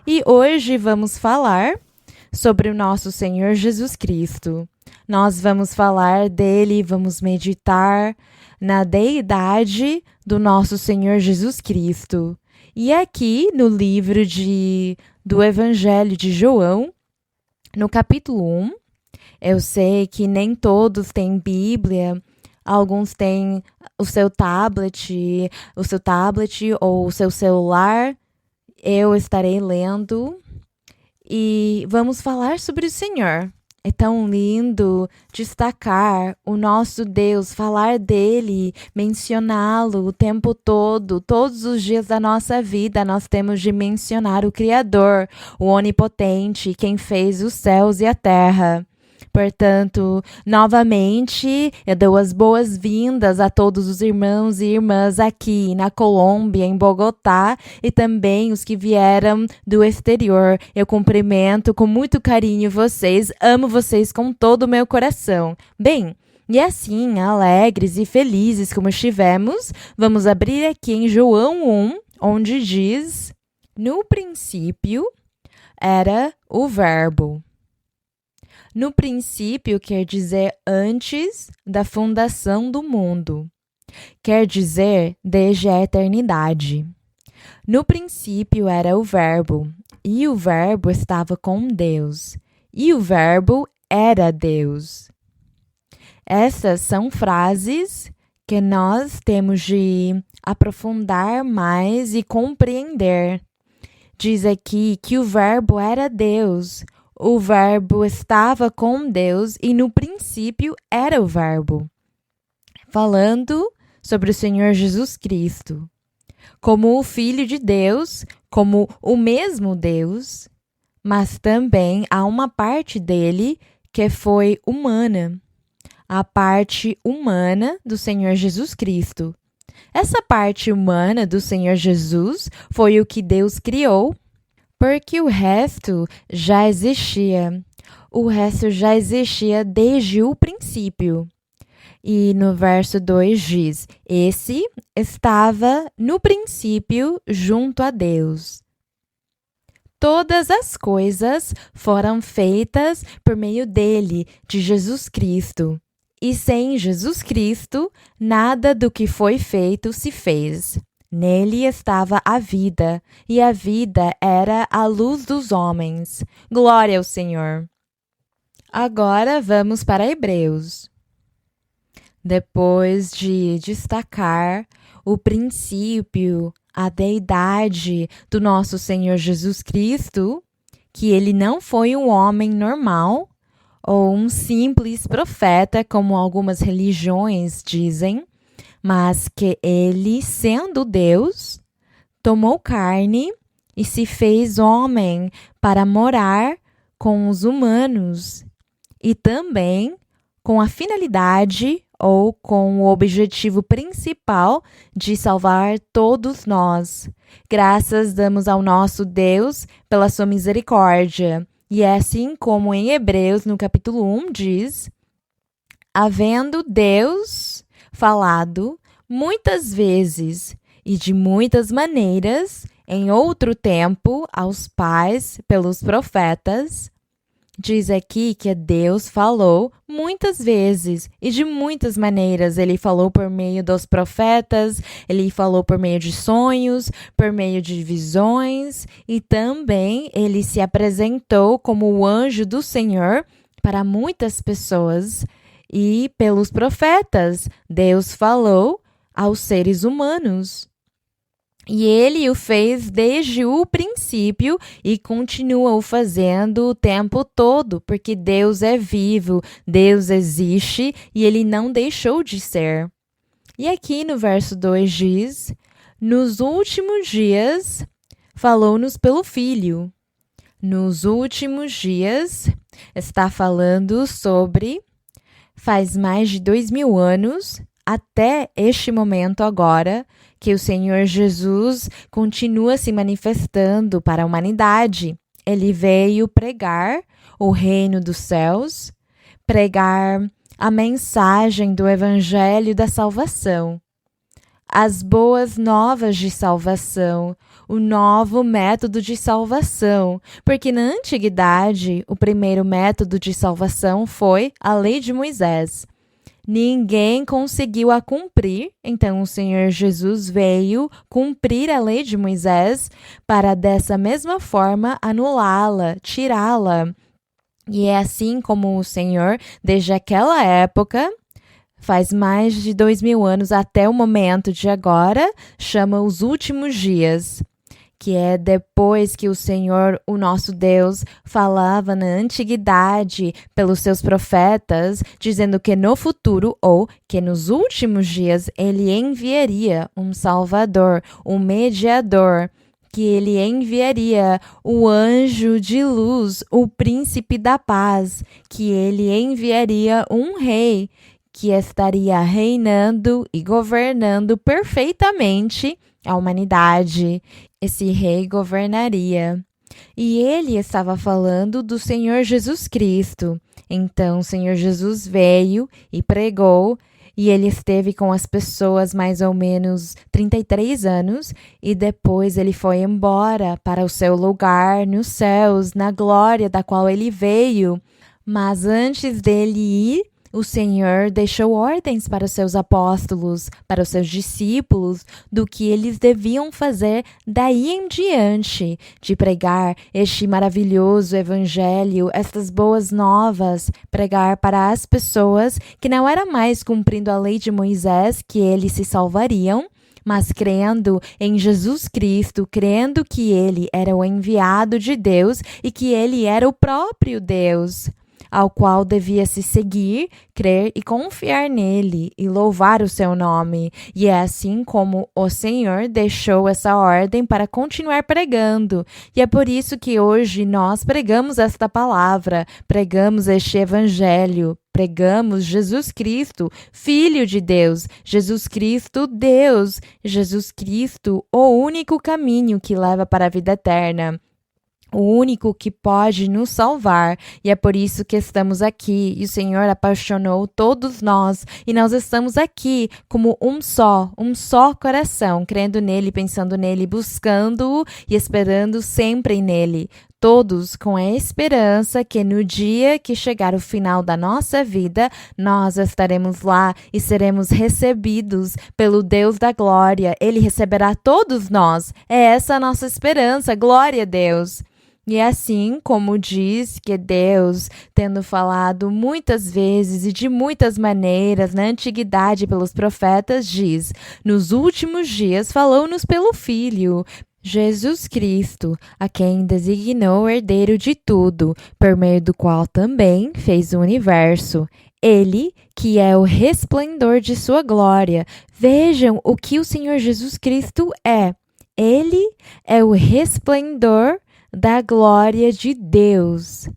E hoje vamos falar sobre o nosso Senhor Jesus Cristo. Nós vamos falar dele, vamos meditar na deidade do nosso Senhor Jesus Cristo. E aqui no livro do Evangelho de João, no capítulo 1, eu sei que nem todos têm Bíblia, alguns têm o seu tablet ou o seu celular. Eu estarei lendo e vamos falar sobre o Senhor. É tão lindo destacar o nosso Deus, falar dele, mencioná-lo o tempo todo, todos os dias da nossa vida. Nós temos de mencionar o Criador, o Onipotente, quem fez os céus e a terra. Portanto, novamente, eu dou as boas-vindas a todos os irmãos e irmãs aqui na Colômbia, em Bogotá, e também os que vieram do exterior. Eu cumprimento com muito carinho vocês, amo vocês com todo o meu coração. Bem, e assim, alegres e felizes como estivemos, vamos abrir aqui em João 1, onde diz: no princípio era o Verbo. No princípio quer dizer antes da fundação do mundo. Quer dizer desde a eternidade. No princípio era o Verbo, e o Verbo estava com Deus, e o Verbo era Deus. Essas são frases que nós temos de aprofundar mais e compreender. Diz aqui que o Verbo era Deus. O Verbo estava com Deus e no princípio era o Verbo. Falando sobre o Senhor Jesus Cristo. Como o Filho de Deus, como o mesmo Deus, mas também há uma parte dele que foi humana. A parte humana do Senhor Jesus Cristo. Essa parte humana do Senhor Jesus foi o que Deus criou, porque o resto já existia. O resto já existia desde o princípio. E no verso 2 diz: esse estava no princípio junto a Deus. Todas as coisas foram feitas por meio dele, de Jesus Cristo. E sem Jesus Cristo, nada do que foi feito se fez. Nele estava a vida, e a vida era a luz dos homens. Glória ao Senhor. Agora vamos para Hebreus. Depois de destacar o princípio, a deidade do nosso Senhor Jesus Cristo, que ele não foi um homem normal ou um simples profeta, como algumas religiões dizem, mas que ele, sendo Deus, tomou carne e se fez homem para morar com os humanos e também com a finalidade ou com o objetivo principal de salvar todos nós. Graças damos ao nosso Deus pela sua misericórdia. E é assim como em Hebreus, no capítulo 1, diz: havendo Deus falado muitas vezes e de muitas maneiras em outro tempo aos pais pelos profetas. Diz aqui que Deus falou muitas vezes e de muitas maneiras. Ele falou por meio dos profetas, ele falou por meio de sonhos, por meio de visões e também ele se apresentou como o anjo do Senhor para muitas pessoas. E pelos profetas, Deus falou aos seres humanos. E ele o fez desde o princípio e continua o fazendo o tempo todo, porque Deus é vivo, Deus existe e ele não deixou de ser. E aqui no verso 2 diz: nos últimos dias falou-nos pelo Filho. Nos últimos dias está falando sobre faz mais de 2000 anos até este momento agora, que o Senhor Jesus continua se manifestando para a humanidade. Ele veio pregar o reino dos céus, pregar a mensagem do evangelho da salvação, as boas novas de salvação, o novo método de salvação, porque na antiguidade o primeiro método de salvação foi a lei de Moisés. Ninguém conseguiu a cumprir, então o Senhor Jesus veio cumprir a lei de Moisés para dessa mesma forma anulá-la, tirá-la. E é assim como o Senhor, desde aquela época, faz mais de 2000 anos até o momento de agora, chama os últimos dias, que é depois que o Senhor, o nosso Deus, falava na antiguidade pelos seus profetas, dizendo que no futuro ou que nos últimos dias ele enviaria um Salvador, um mediador, que ele enviaria o anjo de luz, o príncipe da paz, que ele enviaria um rei que estaria reinando e governando perfeitamente a humanidade. Esse rei governaria. E ele estava falando do Senhor Jesus Cristo. Então, o Senhor Jesus veio e pregou, e ele esteve com as pessoas mais ou menos 33 anos, e depois ele foi embora para o seu lugar nos céus, na glória da qual ele veio. Mas antes dele ir, o Senhor deixou ordens para os seus apóstolos, para os seus discípulos, do que eles deviam fazer daí em diante, de pregar este maravilhoso evangelho, estas boas novas, pregar para as pessoas que não era mais cumprindo a lei de Moisés que eles se salvariam, mas crendo em Jesus Cristo, crendo que ele era o enviado de Deus e que ele era o próprio Deus, ao qual devia se seguir, crer e confiar nele e louvar o seu nome. E é assim como o Senhor deixou essa ordem para continuar pregando. E é por isso que hoje nós pregamos esta palavra, pregamos este evangelho, pregamos Jesus Cristo, Filho de Deus, Jesus Cristo, Deus, Jesus Cristo, o único caminho que leva para a vida eterna. O único que pode nos salvar, e é por isso que estamos aqui, e o Senhor apaixonou todos nós, e nós estamos aqui como um só coração, crendo nele, pensando nele, buscando-o e esperando sempre nele. Todos com a esperança que no dia que chegar o final da nossa vida, nós estaremos lá e seremos recebidos pelo Deus da glória. Ele receberá todos nós. É essa a nossa esperança, glória a Deus. E é assim como diz que Deus, tendo falado muitas vezes e de muitas maneiras na antiguidade pelos profetas, diz: nos últimos dias falou-nos pelo Filho, Jesus Cristo, a quem designou herdeiro de tudo, por meio do qual também fez o universo. Ele, que é o resplendor de sua glória. Vejam o que o Senhor Jesus Cristo é. Ele é o resplendor da glória de Deus.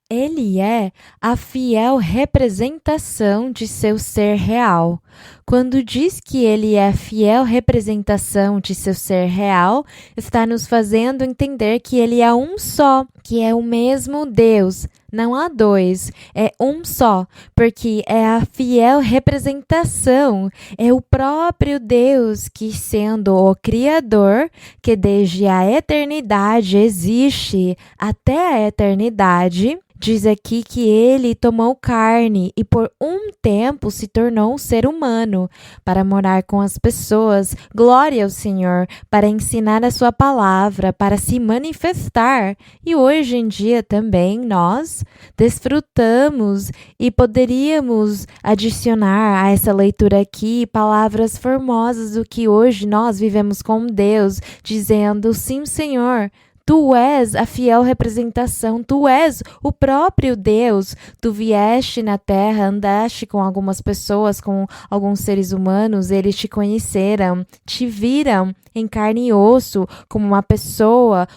Ele é a fiel representação de seu ser real. Quando diz que ele é a fiel representação de seu ser real, está nos fazendo entender que ele é um só, que é o mesmo Deus. Não há dois, é um só, porque é a fiel representação, é o próprio Deus que, sendo o Criador, que desde a eternidade existe até a eternidade, diz aqui que ele tomou carne e por um tempo se tornou um ser humano para morar com as pessoas. Glória ao Senhor, para ensinar a sua palavra, para se manifestar. E hoje em dia também nós desfrutamos e poderíamos adicionar a essa leitura aqui palavras formosas do que hoje nós vivemos com Deus, dizendo: sim, Senhor, Tu és a fiel representação, Tu és o próprio Deus. Tu vieste na terra, andaste com algumas pessoas, com alguns seres humanos, eles te conheceram, te viram em carne e osso, como uma pessoa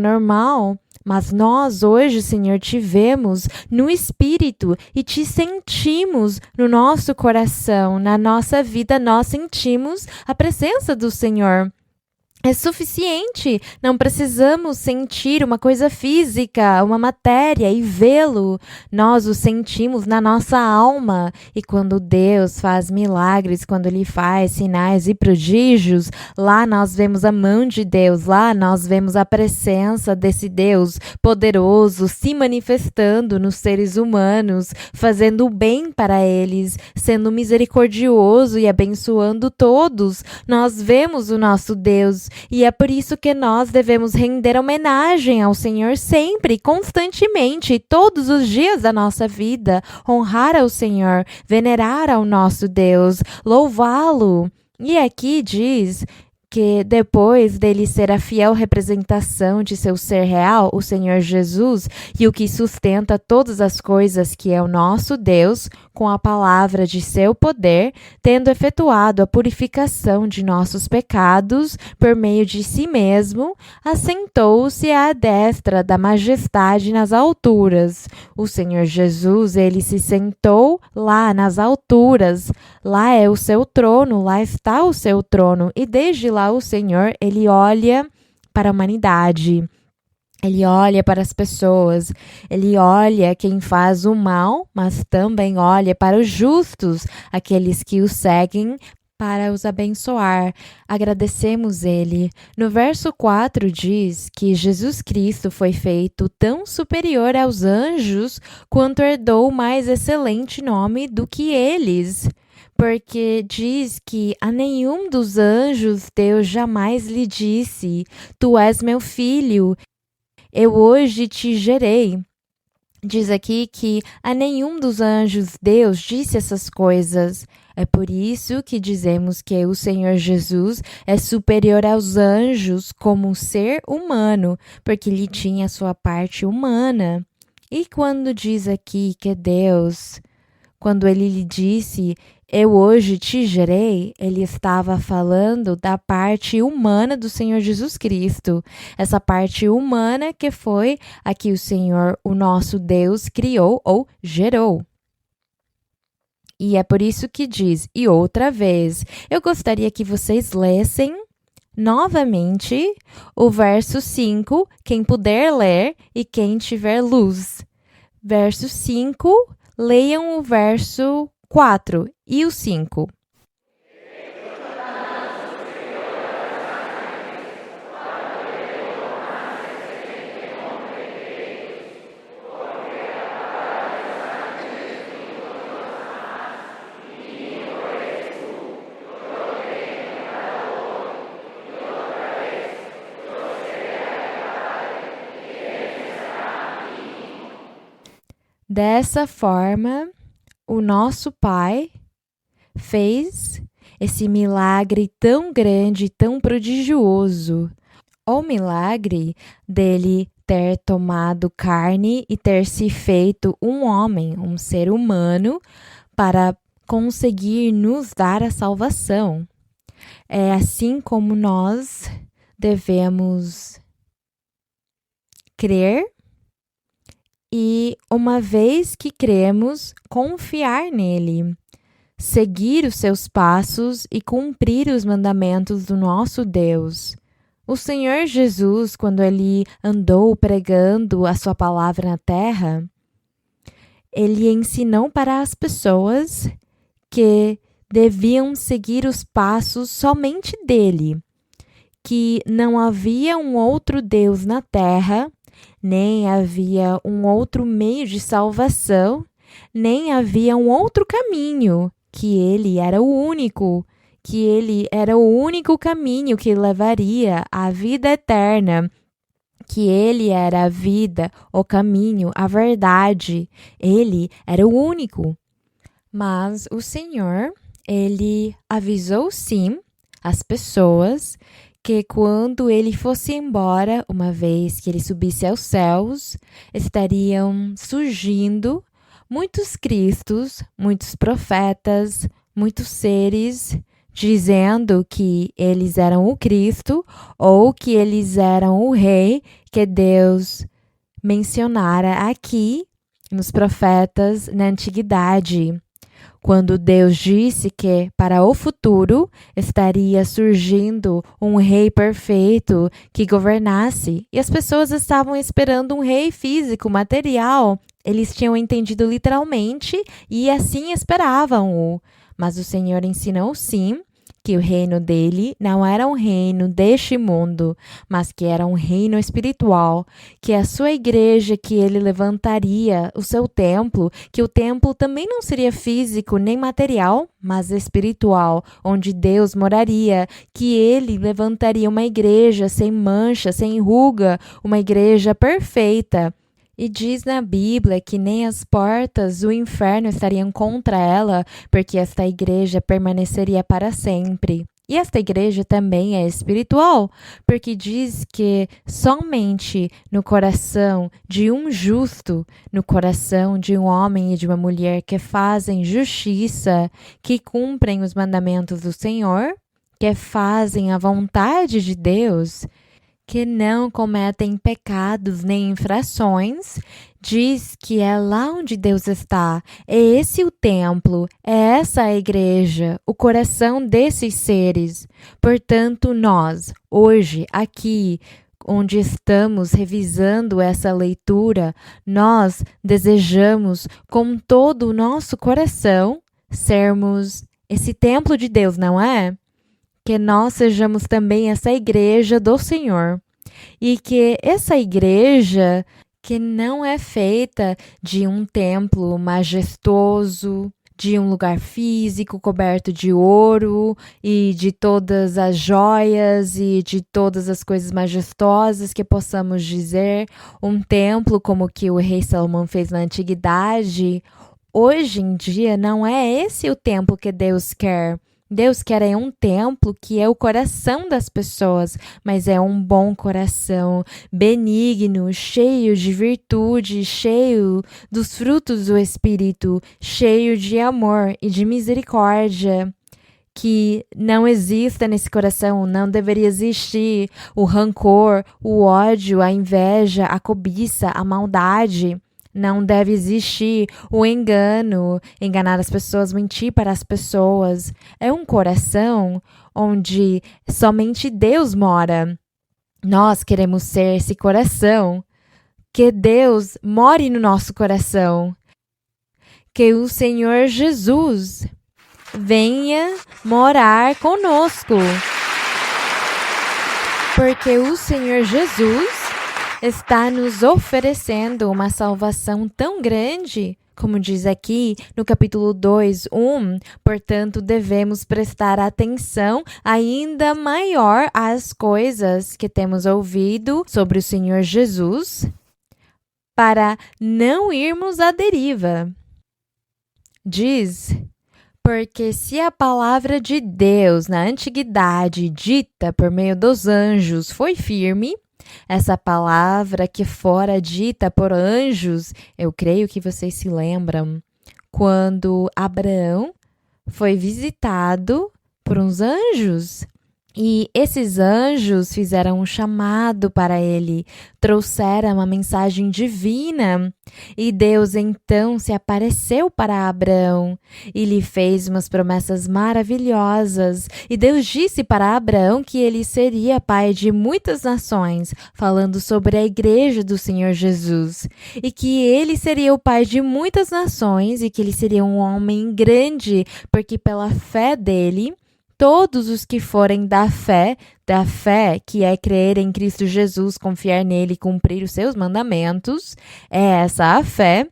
normal. Mas nós hoje, Senhor, te vemos no Espírito e te sentimos no nosso coração, na nossa vida, nós sentimos a presença do Senhor. É suficiente, não precisamos sentir uma coisa física, uma matéria e vê-lo. Nós o sentimos na nossa alma. E quando Deus faz milagres, quando Ele faz sinais e prodígios, lá nós vemos a mão de Deus, lá nós vemos a presença desse Deus poderoso se manifestando nos seres humanos, fazendo o bem para eles, sendo misericordioso e abençoando todos. Nós vemos o nosso Deus. E é por isso que nós devemos render homenagem ao Senhor sempre, constantemente, todos os dias da nossa vida, honrar ao Senhor, venerar ao nosso Deus, louvá-lo. E aqui diz que depois dele ser a fiel representação de seu ser real, o Senhor Jesus, e o que sustenta todas as coisas, que é o nosso Deus, com a palavra de seu poder, tendo efetuado a purificação de nossos pecados por meio de si mesmo, assentou-se à destra da majestade nas alturas. O Senhor Jesus, ele se sentou lá nas alturas, lá é o seu trono, lá está o seu trono, e desde lá o Senhor, ele olha para a humanidade, ele olha para as pessoas, ele olha quem faz o mal, mas também olha para os justos, aqueles que o seguem, para os abençoar. Agradecemos ele. No verso 4 diz que Jesus Cristo foi feito tão superior aos anjos quanto herdou mais excelente nome do que eles. Porque diz que a nenhum dos anjos Deus jamais lhe disse: Tu és meu filho, eu hoje te gerei. Diz aqui que a nenhum dos anjos Deus disse essas coisas. É por isso que dizemos que o Senhor Jesus é superior aos anjos como ser humano, porque ele tinha a sua parte humana. E quando diz aqui que Deus, quando ele lhe disse: Eu hoje te gerei, ele estava falando da parte humana do Senhor Jesus Cristo. Essa parte humana que foi a que o Senhor, o nosso Deus, criou ou gerou. E é por isso que diz, e outra vez, eu gostaria que vocês lessem novamente o verso 5, quem puder ler e quem tiver luz. Verso 5, leiam o verso 4 e o 5. Dessa forma, o nosso Pai fez esse milagre tão grande, tão prodigioso. O milagre dele ter tomado carne e ter se feito um homem, um ser humano, para conseguir nos dar a salvação. É assim como nós devemos crer e, uma vez que cremos, confiar nele, seguir os seus passos e cumprir os mandamentos do nosso Deus. O Senhor Jesus, quando ele andou pregando a sua palavra na terra, ele ensinou para as pessoas que deviam seguir os passos somente dele, que não havia um outro Deus na terra, nem havia um outro meio de salvação, nem havia um outro caminho, que ele era o único, que ele era o único caminho que levaria à vida eterna, que ele era a vida, o caminho, a verdade. Ele era o único. Mas o Senhor, ele avisou sim as pessoas que quando ele fosse embora, uma vez que ele subisse aos céus, estariam surgindo muitos cristos, muitos profetas, muitos seres, dizendo que eles eram o Cristo ou que eles eram o rei que Deus mencionara aqui nos profetas na antiguidade. Quando Deus disse que para o futuro estaria surgindo um rei perfeito que governasse, e as pessoas estavam esperando um rei físico, material, eles tinham entendido literalmente e assim esperavam-o. Mas o Senhor ensinou sim que o reino dele não era um reino deste mundo, mas que era um reino espiritual, que a sua igreja que ele levantaria, o seu templo, que o templo também não seria físico nem material, mas espiritual, onde Deus moraria, que ele levantaria uma igreja sem mancha, sem ruga, uma igreja perfeita. E diz na Bíblia que nem as portas do inferno estariam contra ela, porque esta igreja permaneceria para sempre. E esta igreja também é espiritual, porque diz que somente no coração de um justo, no coração de um homem e de uma mulher que fazem justiça, que cumprem os mandamentos do Senhor, que fazem a vontade de Deus, que não cometem pecados nem infrações, diz que é lá onde Deus está. É esse o templo, é essa a igreja, o coração desses seres. Portanto, nós, hoje, aqui, onde estamos revisando essa leitura, nós desejamos com todo o nosso coração sermos esse templo de Deus, não é? Que nós sejamos também essa igreja do Senhor. E que essa igreja, que não é feita de um templo majestoso, de um lugar físico coberto de ouro e de todas as joias e de todas as coisas majestosas que possamos dizer, um templo como que o rei Salomão fez na antiguidade. Hoje em dia não é esse o templo que Deus quer. Deus quer um templo que é o coração das pessoas, mas é um bom coração, benigno, cheio de virtude, cheio dos frutos do Espírito, cheio de amor e de misericórdia. Que não exista nesse coração, não deveria existir o rancor, o ódio, a inveja, a cobiça, a maldade. Não deve existir o engano, enganar as pessoas, mentir para as pessoas. É um coração onde somente Deus mora. Nós queremos ser esse coração. Que Deus more no nosso coração. Que o Senhor Jesus venha morar conosco. Porque o Senhor Jesus está nos oferecendo uma salvação tão grande, como diz aqui no capítulo 2:1, portanto, devemos prestar atenção ainda maior às coisas que temos ouvido sobre o Senhor Jesus, para não irmos à deriva. Diz: porque se a palavra de Deus na antiguidade dita por meio dos anjos foi firme, essa palavra que fora dita por anjos, eu creio que vocês se lembram, quando Abraão foi visitado por uns anjos. E esses anjos fizeram um chamado para ele, trouxeram uma mensagem divina. E Deus então se apareceu para Abraão e lhe fez umas promessas maravilhosas. E Deus disse para Abraão que ele seria pai de muitas nações, falando sobre a igreja do Senhor Jesus. E que ele seria o pai de muitas nações e que ele seria um homem grande, porque pela fé dele, todos os que forem da fé que é crer em Cristo Jesus, confiar nele e cumprir os seus mandamentos, é essa a fé,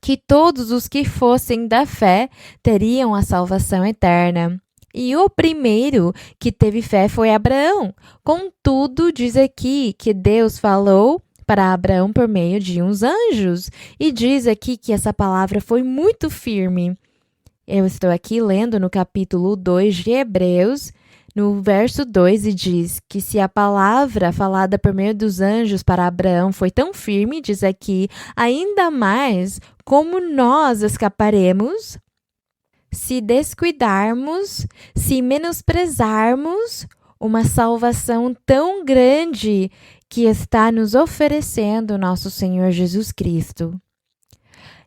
que todos os que fossem da fé teriam a salvação eterna. E o primeiro que teve fé foi Abraão. Contudo, diz aqui que Deus falou para Abraão por meio de uns anjos. E diz aqui que essa palavra foi muito firme. Eu estou aqui lendo no capítulo 2 de Hebreus, no verso 2, e diz que se a palavra falada por meio dos anjos para Abraão foi tão firme, diz aqui, ainda mais como nós escaparemos se descuidarmos, se menosprezarmos uma salvação tão grande que está nos oferecendo nosso Senhor Jesus Cristo.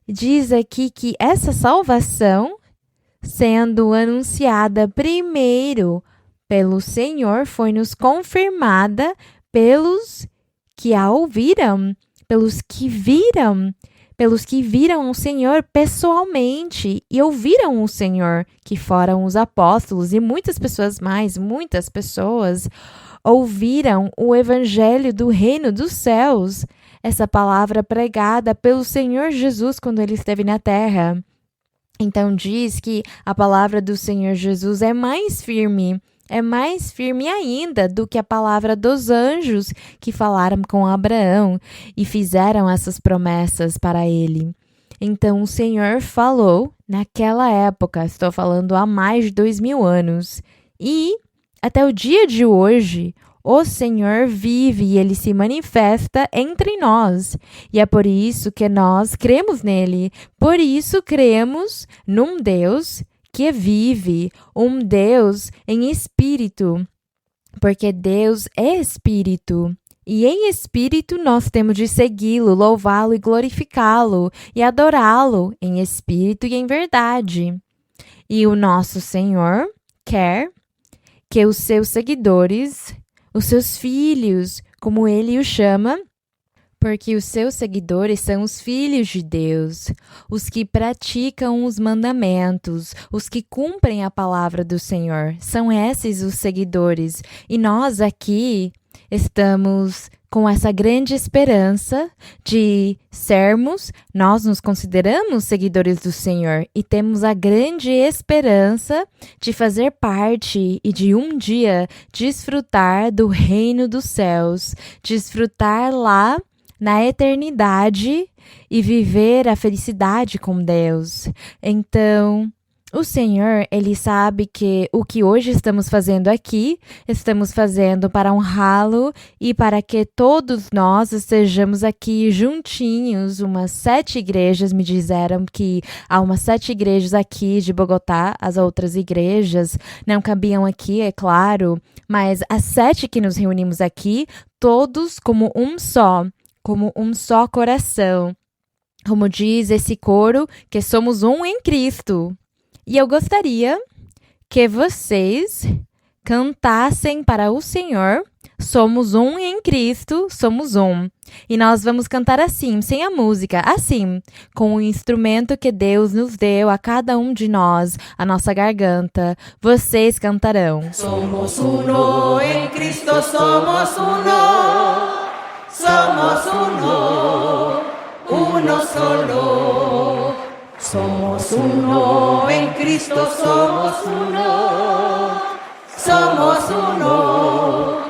Diz aqui que essa salvação, sendo anunciada primeiro pelo Senhor, foi-nos confirmada pelos que a ouviram, pelos que viram o Senhor pessoalmente e ouviram o Senhor, que foram os apóstolos e muitas pessoas ouviram o evangelho do reino dos céus, essa palavra pregada pelo Senhor Jesus quando ele esteve na terra. Então diz que a palavra do Senhor Jesus é mais firme ainda do que a palavra dos anjos que falaram com Abraão e fizeram essas promessas para ele. Então o Senhor falou naquela época, estou falando há mais de 2000 anos, e até o dia de hoje, o Senhor vive e ele se manifesta entre nós. E é por isso que nós cremos nele. Por isso cremos num Deus que vive, um Deus em espírito. Porque Deus é espírito. E em espírito nós temos de segui-lo, louvá-lo e glorificá-lo e adorá-lo em espírito e em verdade. E o nosso Senhor quer que os seus seguidores, os seus filhos, como ele os chama, porque os seus seguidores são os filhos de Deus, os que praticam os mandamentos, os que cumprem a palavra do Senhor. São esses os seguidores. E nós aqui estamos com essa grande esperança de nós nos consideramos seguidores do Senhor e temos a grande esperança de fazer parte e de um dia desfrutar do reino dos céus, desfrutar lá na eternidade e viver a felicidade com Deus. Então, o Senhor, ele sabe que o que hoje estamos fazendo aqui, estamos fazendo para honrá-lo e para que todos nós estejamos aqui juntinhos. Umas 7 igrejas me disseram que há umas 7 igrejas aqui de Bogotá, as outras igrejas não cabiam aqui, é claro, mas as 7 que nos reunimos aqui, todos como um só coração. Como diz esse coro, que somos um em Cristo. E eu gostaria que vocês cantassem para o Senhor, somos um em Cristo, somos um. E nós vamos cantar assim, sem a música, assim, com o instrumento que Deus nos deu a cada um de nós, a nossa garganta. Vocês cantarão. Somos uno en Cristo, somos uno. Somos uno solo. Somos uno en Cristo, somos uno. Somos uno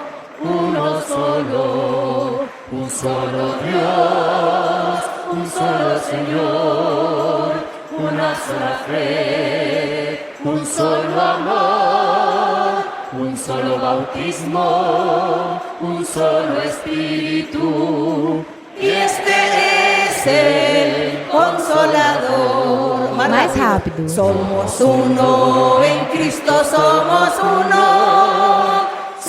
solo. Un solo Dios, un solo Señor, una sola fe, un solo amor, un solo bautismo, un solo espíritu. Y este es el Consolador. Mais rápido. Somos uno en Cristo, somos uno.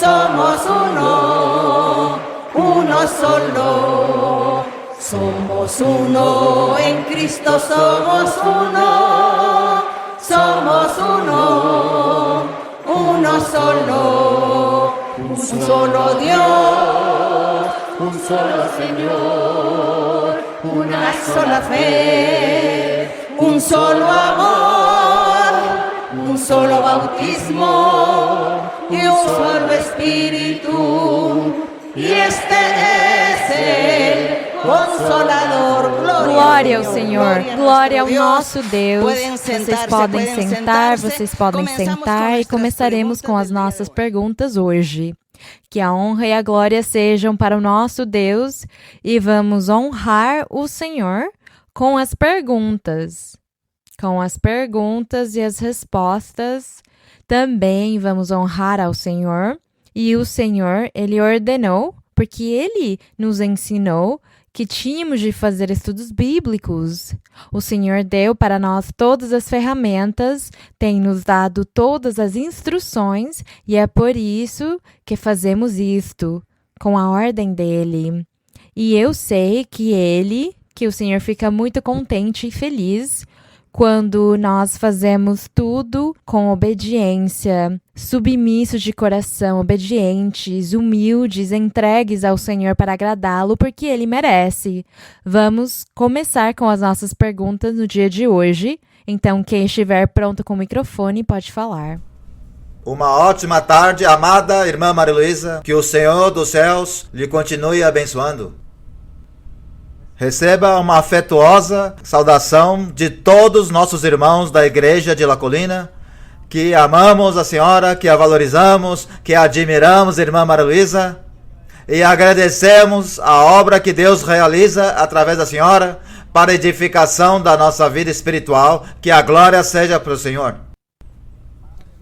somos uno, uno solo. Somos uno, en Cristo somos uno, somos uno, uno solo, un solo Dios, un solo Señor, una sola fe, un solo amor, un solo bautismo y un solo Espíritu. Y este es el Consolador. Glória ao Senhor, glória ao nosso Deus. Vocês podem sentar, vocês podem sentar e começaremos com as nossas perguntas hoje. Que a honra e a glória sejam para o nosso Deus e vamos honrar o Senhor com as perguntas. Com as perguntas e as respostas, também vamos honrar ao Senhor. E o Senhor, Ele ordenou, porque Ele nos ensinou que tínhamos de fazer estudos bíblicos. O Senhor deu para nós todas as ferramentas, tem nos dado todas as instruções, e é por isso que fazemos isto, com a ordem dEle. E eu sei que o Senhor fica muito contente e feliz quando nós fazemos tudo com obediência, submissos de coração, obedientes, humildes, entregues ao Senhor para agradá-lo, porque Ele merece. Vamos começar com as nossas perguntas no dia de hoje. Então, quem estiver pronto com o microfone pode falar. Uma ótima tarde, amada irmã Maria Luísa. Que o Senhor dos céus lhe continue abençoando. Receba uma afetuosa saudação de todos nossos irmãos da Igreja de La Colina, que amamos a senhora, que a valorizamos, que a admiramos, irmã Maria Luísa, e agradecemos a obra que Deus realiza através da senhora para a edificação da nossa vida espiritual. Que a glória seja para o Senhor.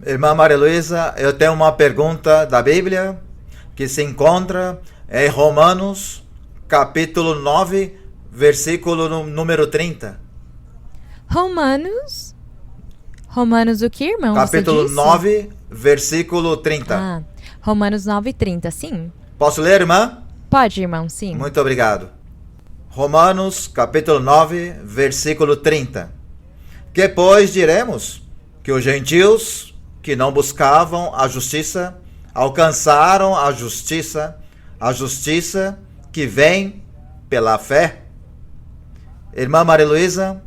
Irmã Maria Luísa, eu tenho uma pergunta da Bíblia que se encontra em Romanos, capítulo 9, versículo número 30. Romanos o que, irmão? Capítulo 9, versículo 30. Romanos 9, 30, sim. Posso ler, irmã? Pode, irmão, sim. Muito obrigado. Romanos, capítulo 9, versículo 30. Que, pois, diremos? Que os gentios que não buscavam a justiça alcançaram a justiça que vem pela fé. Irmã Maria Luísa,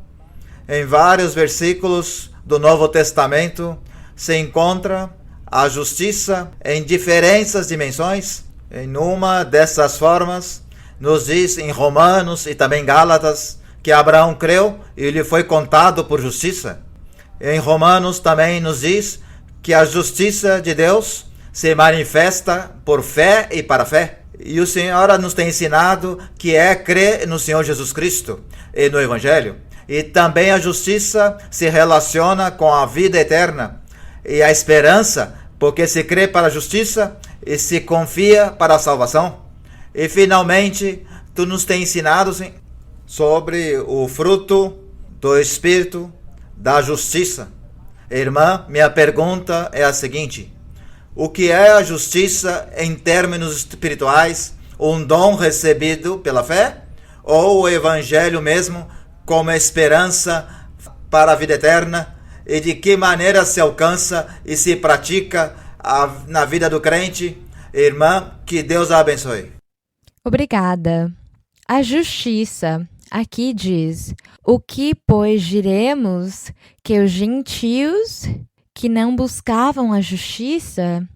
em vários versículos do Novo Testamento se encontra a justiça em diferentes dimensões. Em uma dessas formas, nos diz em Romanos e também Gálatas que Abraão creu e lhe foi contado por justiça. Em Romanos também nos diz que a justiça de Deus se manifesta por fé e para fé. E o Senhor nos tem ensinado que é crer no Senhor Jesus Cristo e no Evangelho. E também a justiça se relaciona com a vida eterna e a esperança, porque se crê para a justiça e se confia para a salvação. E finalmente, tu nos tem ensinado sobre o fruto do Espírito da justiça. Irmã, minha pergunta é a seguinte: o que é a justiça em termos espirituais? Um dom recebido pela fé? Ou o Evangelho mesmo como esperança para a vida eterna? E de que maneira se alcança e se pratica na vida do crente? Irmã, que Deus a abençoe. Obrigada. A justiça, aqui diz: o que, pois, diremos? Que os gentios que não buscavam a justiça?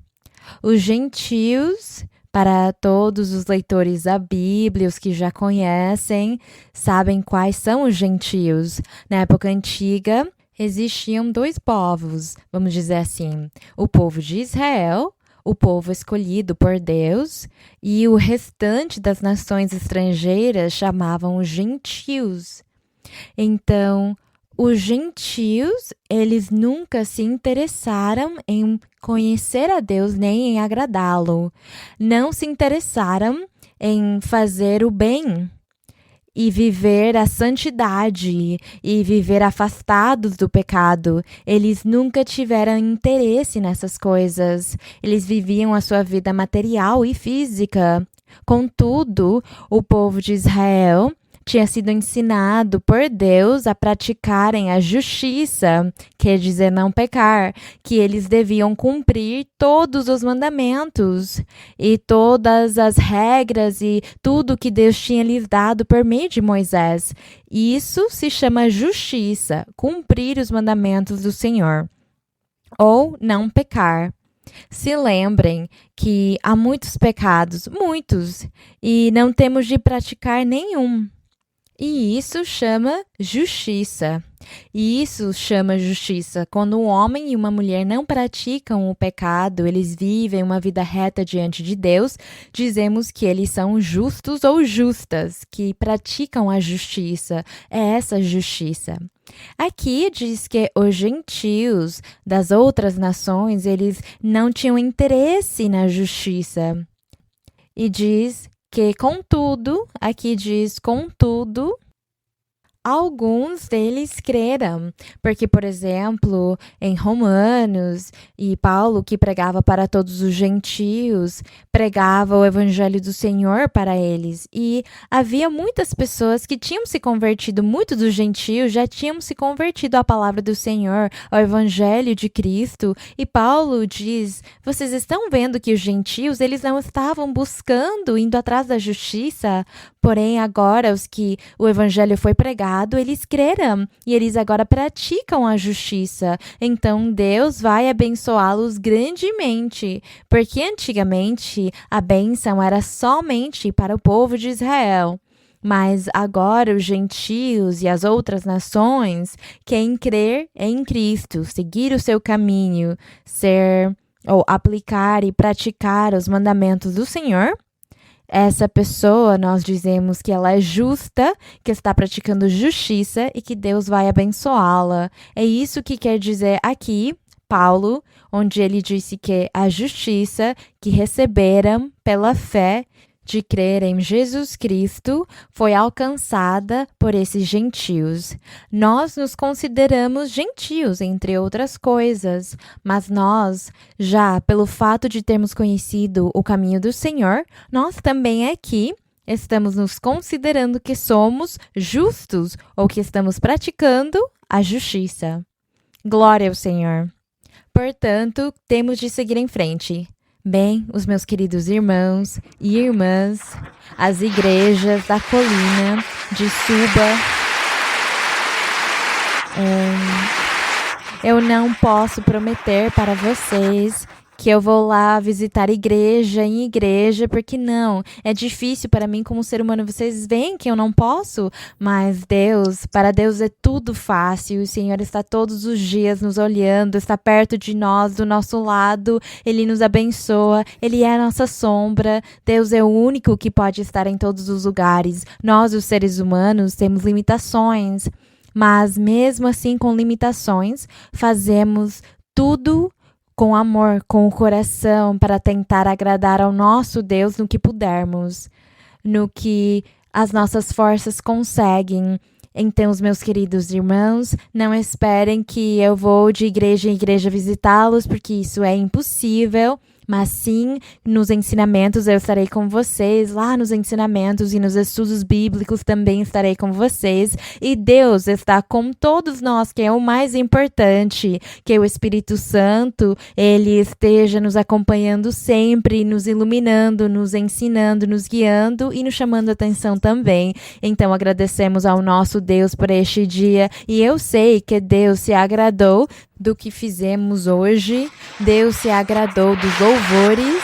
Os gentios, para todos os leitores da Bíblia, os que já conhecem, sabem quais são os gentios. Na época antiga, existiam dois povos, vamos dizer assim: o povo de Israel, o povo escolhido por Deus, e o restante das nações estrangeiras chamavam os gentios. Então, os gentios, eles nunca se interessaram em conhecer a Deus nem em agradá-lo. Não se interessaram em fazer o bem. e viver a santidade e viver afastados do pecado. Eles nunca tiveram interesse nessas coisas. Eles viviam a sua vida material e física. Contudo, o povo de Israel tinha sido ensinado por Deus a praticarem a justiça, quer dizer, não pecar, que eles deviam cumprir todos os mandamentos e todas as regras e tudo que Deus tinha lhes dado por meio de Moisés. Isso se chama justiça, cumprir os mandamentos do Senhor, ou não pecar. Se lembrem que há muitos pecados, muitos, e não temos de praticar nenhum. E isso chama justiça. Quando um homem e uma mulher não praticam o pecado, eles vivem uma vida reta diante de Deus, dizemos que eles são justos ou justas, que praticam a justiça. É essa justiça. Aqui diz que os gentios das outras nações, eles não tinham interesse na justiça. E diz que, contudo, alguns deles creram, porque, por exemplo, em Romanos, e Paulo, que pregava para todos os gentios, pregava o evangelho do Senhor para eles. E havia muitas pessoas que tinham se convertido, muitos dos gentios já tinham se convertido à palavra do Senhor, ao evangelho de Cristo. E Paulo diz, vocês estão vendo que os gentios, eles não estavam buscando, indo atrás da justiça, porém agora os que o evangelho foi pregado, eles creram e eles agora praticam a justiça. Então Deus vai abençoá-los grandemente, porque antigamente a bênção era somente para o povo de Israel. Mas agora os gentios e as outras nações querem crer em Cristo, seguir o seu caminho, ou aplicar e praticar os mandamentos do Senhor. Essa pessoa, nós dizemos que ela é justa, que está praticando justiça e que Deus vai abençoá-la. É isso que quer dizer aqui, Paulo, onde ele disse que a justiça que receberam pela fé de crer em Jesus Cristo foi alcançada por esses gentios. Nós nos consideramos gentios, entre outras coisas, mas nós, já pelo fato de termos conhecido o caminho do Senhor, nós também aqui estamos nos considerando que somos justos ou que estamos praticando a justiça. Glória ao Senhor. Portanto, temos de seguir em frente. Bem, os meus queridos irmãos e irmãs, as igrejas da colina de Suba, eu não posso prometer para vocês que eu vou lá visitar igreja em igreja, porque não, é difícil para mim como ser humano, vocês veem que eu não posso, mas para Deus é tudo fácil, o Senhor está todos os dias nos olhando, está perto de nós, do nosso lado, Ele nos abençoa, Ele é a nossa sombra, Deus é o único que pode estar em todos os lugares, nós os seres humanos temos limitações, mas mesmo assim com limitações, fazemos tudo com amor, com o coração, para tentar agradar ao nosso Deus no que pudermos, no que as nossas forças conseguem. Então, os meus queridos irmãos, não esperem que eu vou de igreja em igreja visitá-los, porque isso é impossível. Mas sim, nos ensinamentos eu estarei com vocês, lá nos ensinamentos e nos estudos bíblicos também estarei com vocês. E Deus está com todos nós, que é o mais importante, que o Espírito Santo, Ele esteja nos acompanhando sempre, nos iluminando, nos ensinando, nos guiando e nos chamando a atenção também. Então agradecemos ao nosso Deus por este dia e eu sei que Deus se agradou do que fizemos hoje, Deus se agradou dos louvores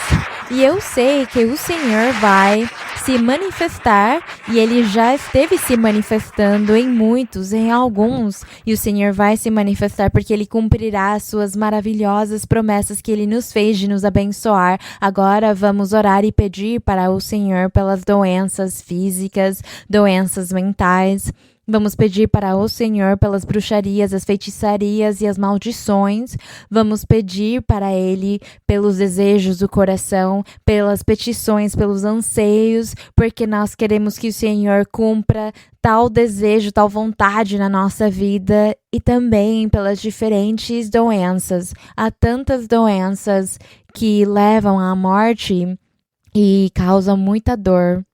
e eu sei que o Senhor vai se manifestar e Ele já esteve se manifestando em muitos, em alguns, e o Senhor vai se manifestar porque Ele cumprirá as suas maravilhosas promessas que Ele nos fez de nos abençoar. Agora vamos orar e pedir para o Senhor pelas doenças físicas, doenças mentais. Vamos pedir para o Senhor pelas bruxarias, as feitiçarias e as maldições. Vamos pedir para Ele pelos desejos do coração, pelas petições, pelos anseios, porque nós queremos que o Senhor cumpra tal desejo, tal vontade na nossa vida e também pelas diferentes doenças. Há tantas doenças que levam à morte e causam muita dor.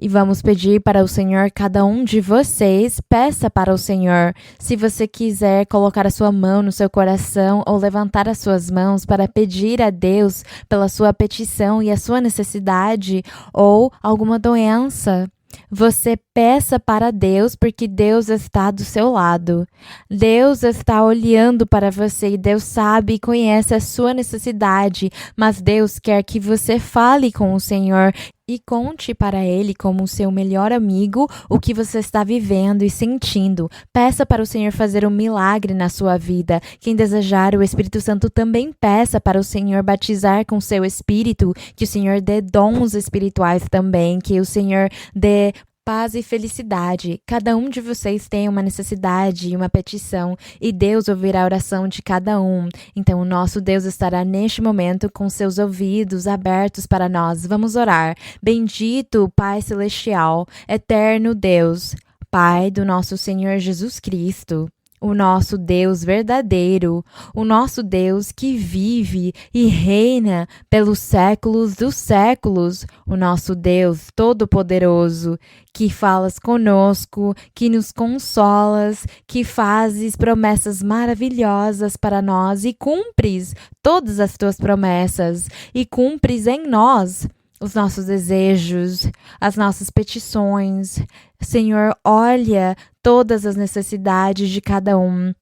E vamos pedir para o Senhor, cada um de vocês, peça para o Senhor. Se você quiser colocar a sua mão no seu coração ou levantar as suas mãos para pedir a Deus pela sua petição e a sua necessidade ou alguma doença, você peça para Deus, porque Deus está do seu lado. Deus está olhando para você e Deus sabe e conhece a sua necessidade, mas Deus quer que você fale com o Senhor e conte para Ele, como seu melhor amigo, o que você está vivendo e sentindo. Peça para o Senhor fazer um milagre na sua vida. Quem desejar, o Espírito Santo também peça para o Senhor batizar com seu Espírito, que o Senhor dê dons espirituais também, que o Senhor dê paz e felicidade. Cada um de vocês tem uma necessidade e uma petição, e Deus ouvirá a oração de cada um. Então, o nosso Deus estará neste momento com seus ouvidos abertos para nós. Vamos orar. Bendito Pai Celestial, eterno Deus, Pai do nosso Senhor Jesus Cristo, o nosso Deus verdadeiro, o nosso Deus que vive e reina pelos séculos dos séculos, o nosso Deus todo-poderoso, que falas conosco, que nos consolas, que fazes promessas maravilhosas para nós e cumpres todas as tuas promessas e cumpres em nós os nossos desejos, as nossas petições. Senhor, olha todas as necessidades de cada um.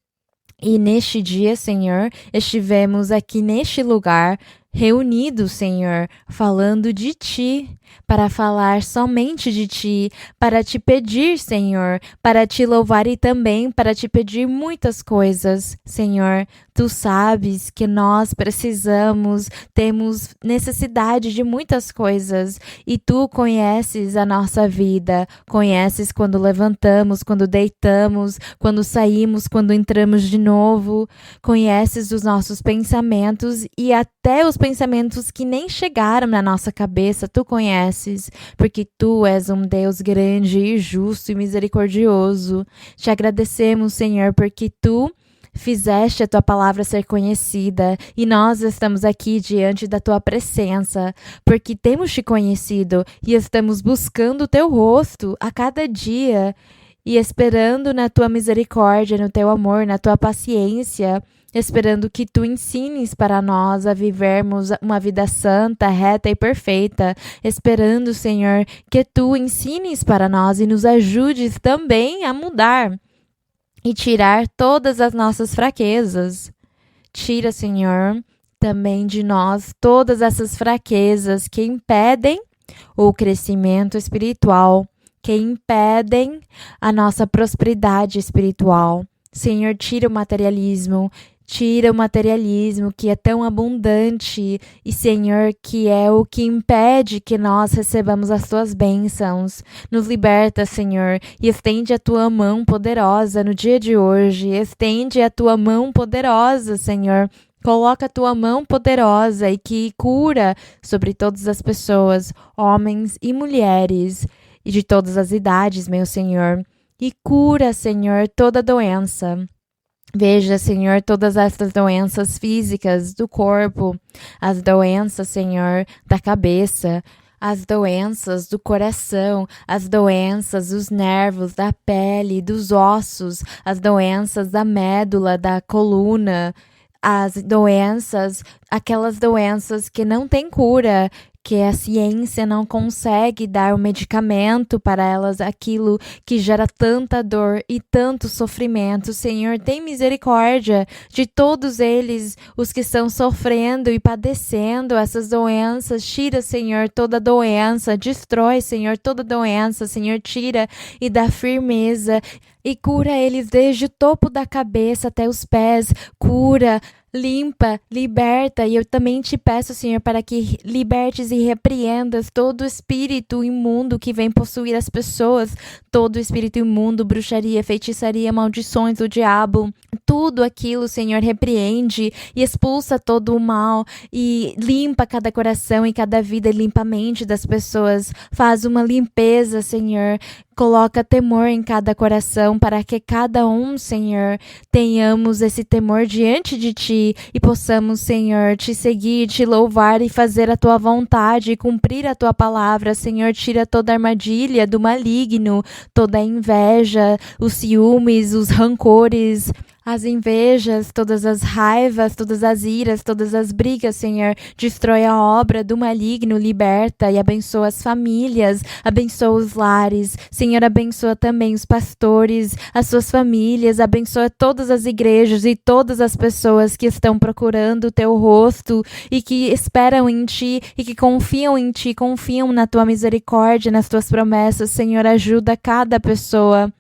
E neste dia, Senhor, estivemos aqui neste lugar, reunidos, Senhor, falando de Ti, para falar somente de Ti, para Te pedir, Senhor, para Te louvar e também para Te pedir muitas coisas, Senhor. Tu sabes que nós precisamos, temos necessidade de muitas coisas e Tu conheces a nossa vida, conheces quando levantamos, quando deitamos, quando saímos, quando entramos de novo, conheces os nossos pensamentos e até os pensamentos que nem chegaram na nossa cabeça, Tu conheces, porque Tu és um Deus grande e justo e misericordioso. Te agradecemos, Senhor, porque Tu fizeste a Tua palavra ser conhecida e nós estamos aqui diante da Tua presença, porque temos Te conhecido e estamos buscando o Teu rosto a cada dia e esperando na Tua misericórdia, no Teu amor, na Tua paciência, esperando que Tu ensines para nós a vivermos uma vida santa, reta e perfeita, esperando, Senhor, que Tu ensines para nós e nos ajudes também a mudar e tirar todas as nossas fraquezas. Tira, Senhor, também de nós todas essas fraquezas que impedem o crescimento espiritual, que impedem a nossa prosperidade espiritual. Senhor, tira o materialismo que é tão abundante e, Senhor, que é o que impede que nós recebamos as Tuas bênçãos. Nos liberta, Senhor, e estende a Tua mão poderosa no dia de hoje. Estende a Tua mão poderosa, Senhor. Coloca a Tua mão poderosa e que cura sobre todas as pessoas, homens e mulheres, e de todas as idades, meu Senhor. E cura, Senhor, toda doença. Veja, Senhor, todas essas doenças físicas do corpo, as doenças, Senhor, da cabeça, as doenças do coração, as doenças dos nervos, da pele, dos ossos, as doenças da médula, da coluna, as doenças, aquelas doenças que não têm cura, que a ciência não consegue dar o medicamento para elas, aquilo que gera tanta dor e tanto sofrimento. Senhor, tem misericórdia de todos eles, os que estão sofrendo e padecendo essas doenças. Tira, Senhor, toda doença, destrói, Senhor, toda doença, Senhor, tira e dá firmeza. e cura eles desde o topo da cabeça até os pés. Cura, limpa, liberta. E eu também te peço, Senhor, para que libertes e repreendas todo espírito imundo que vem possuir as pessoas, todo espírito imundo, bruxaria, feitiçaria, maldições do diabo, tudo aquilo, Senhor, repreende e expulsa todo o mal e limpa cada coração e cada vida, e limpa a mente das pessoas. Faz uma limpeza, Senhor. Coloca temor em cada coração para que cada um, Senhor, tenhamos esse temor diante de Ti e possamos, Senhor, Te seguir, Te louvar e fazer a Tua vontade e cumprir a Tua palavra. Senhor, tira toda a armadilha do maligno, toda a inveja, os ciúmes, os rancores, as invejas, todas as raivas, todas as iras, todas as brigas, Senhor. Destrói a obra do maligno, liberta e abençoa as famílias, abençoa os lares. Senhor, abençoa também os pastores, as suas famílias, abençoa todas as igrejas e todas as pessoas que estão procurando o Teu rosto e que esperam em Ti e que confiam em Ti, confiam na Tua misericórdia, nas Tuas promessas. Senhor, ajuda cada pessoa.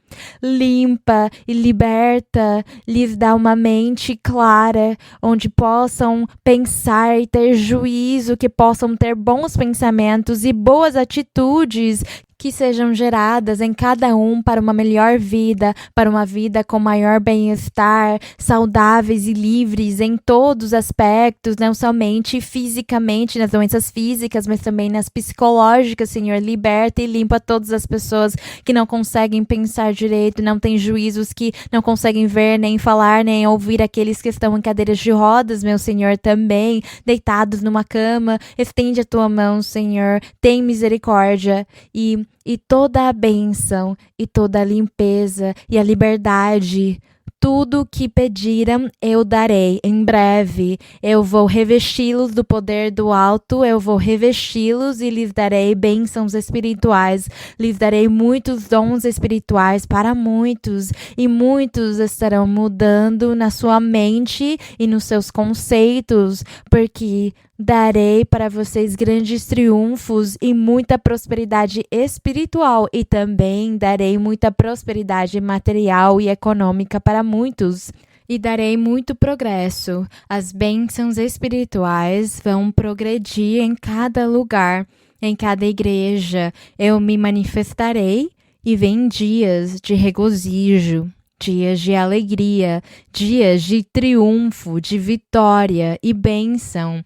Limpa e liberta, lhes dá uma mente clara, onde possam pensar e ter juízo, que possam ter bons pensamentos e boas atitudes que sejam geradas em cada um para uma melhor vida, para uma vida com maior bem-estar, saudáveis e livres em todos os aspectos, não somente fisicamente, nas doenças físicas, mas também nas psicológicas. Senhor, liberta e limpa todas as pessoas que não conseguem pensar direito, não têm juízos, que não conseguem ver, nem falar, nem ouvir, aqueles que estão em cadeiras de rodas, meu Senhor, também, deitados numa cama. Estende a Tua mão, Senhor, tem misericórdia e toda a bênção e toda a limpeza e a liberdade. Tudo que pediram eu darei. Em breve eu vou revesti-los do poder do alto, eu vou revesti-los e lhes darei bênçãos espirituais, lhes darei muitos dons espirituais para muitos, e muitos estarão mudando na sua mente e nos seus conceitos, porque darei para vocês grandes triunfos e muita prosperidade espiritual, e também darei muita prosperidade material e econômica para muitos. E darei muito progresso. As bênçãos espirituais vão progredir em cada lugar, em cada igreja. Eu me manifestarei e vem dias de regozijo, dias de alegria, dias de triunfo, de vitória e bênção.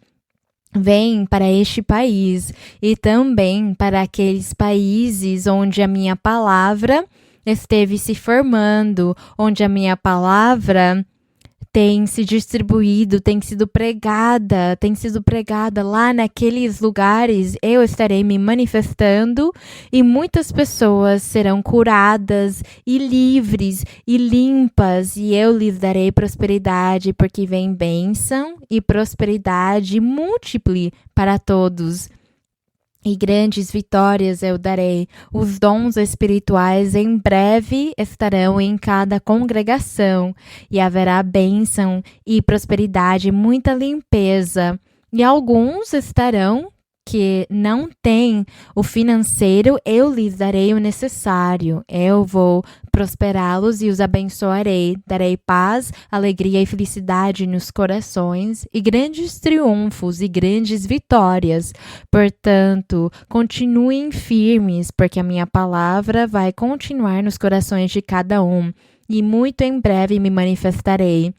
Vem para este país e também para aqueles países onde a minha palavra esteve se formando, onde a minha palavra tem se distribuído, tem sido pregada lá naqueles lugares. Eu estarei me manifestando e muitas pessoas serão curadas e livres e limpas, e eu lhes darei prosperidade, porque vem bênção e prosperidade múltipla para todos. E grandes vitórias eu darei. Os dons espirituais em breve estarão em cada congregação, e haverá bênção e prosperidade, muita limpeza. E alguns estarão que não têm o financeiro, eu lhes darei o necessário. Eu vou prosperá-los e os abençoarei. Darei paz, alegria e felicidade nos corações, e grandes triunfos e grandes vitórias. Portanto, continuem firmes, porque a minha palavra vai continuar nos corações de cada um, e muito em breve me manifestarei.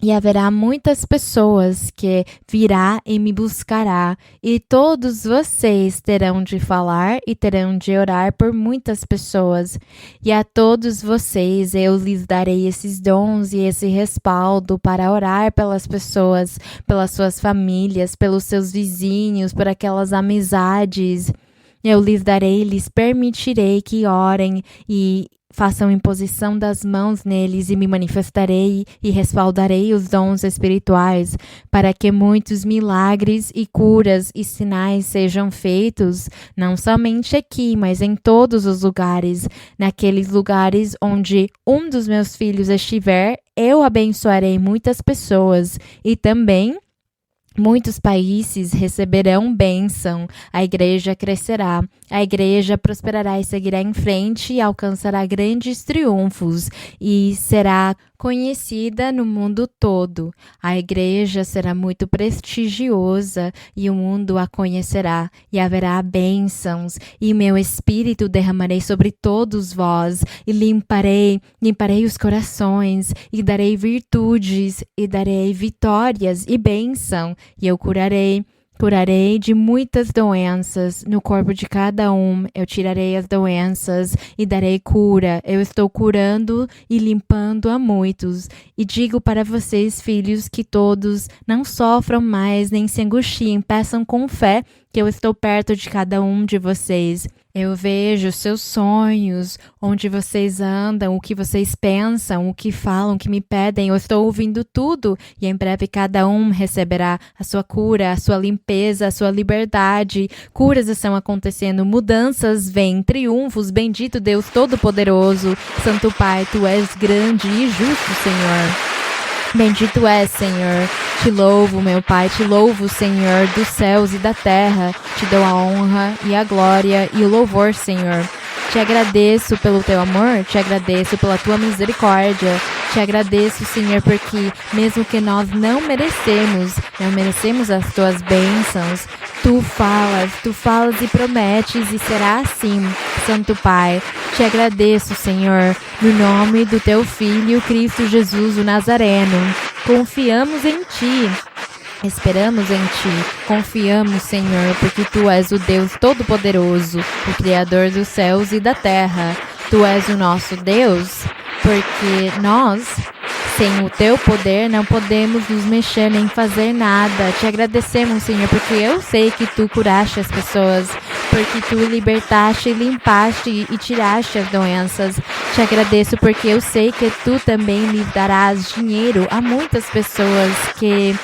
E haverá muitas pessoas que virá e me buscará, e todos vocês terão de falar e terão de orar por muitas pessoas. E a todos vocês eu lhes darei esses dons e esse respaldo para orar pelas pessoas, pelas suas famílias, pelos seus vizinhos, por aquelas amizades. Eu lhes darei, lhes permitirei que orem e façam imposição das mãos neles, e me manifestarei e respaldarei os dons espirituais, para que muitos milagres e curas e sinais sejam feitos, não somente aqui, mas em todos os lugares. Naqueles lugares onde um dos meus filhos estiver, eu abençoarei muitas pessoas, e também Muitos países receberão bênção, a igreja crescerá, a igreja prosperará e seguirá em frente e alcançará grandes triunfos e será conhecida no mundo todo. A igreja será muito prestigiosa e o mundo a conhecerá e haverá bênçãos e meu espírito derramarei sobre todos vós e limparei os corações e darei virtudes e darei vitórias e bênção. E eu curarei de muitas doenças no corpo de cada um. Eu tirarei as doenças e darei cura. Eu estou curando e limpando a muitos. E digo para vocês, filhos, que todos não sofram mais, nem se angustiem. Peçam com fé que eu estou perto de cada um de vocês. Eu vejo seus sonhos, onde vocês andam, o que vocês pensam, o que falam, o que me pedem. Eu estou ouvindo tudo e em breve cada um receberá a sua cura, a sua limpeza, a sua liberdade. Curas estão acontecendo, mudanças vêm, triunfos. Bendito Deus Todo-Poderoso, Santo Pai, Tu és grande e justo, Senhor. Bendito és, Senhor. Te louvo, meu Pai, te louvo, Senhor, dos céus e da terra. Te dou a honra e a glória e o louvor, Senhor. Te agradeço pelo teu amor, te agradeço pela tua misericórdia. Te agradeço, Senhor, porque mesmo que nós não merecemos as tuas bênçãos, Tu falas e prometes e será assim, Santo Pai. Te agradeço, Senhor, no nome do teu Filho, Cristo Jesus, o Nazareno. Confiamos em Ti. Esperamos em Ti, confiamos, Senhor, porque Tu és o Deus Todo-Poderoso, o Criador dos céus e da terra. Tu és o nosso Deus, porque nós, sem o Teu poder, não podemos nos mexer nem fazer nada. Te agradecemos, Senhor, porque eu sei que Tu curaste as pessoas, porque Tu libertaste, limpaste e tiraste as doenças. Te agradeço porque eu sei que Tu também lhe darás dinheiro a muitas pessoas que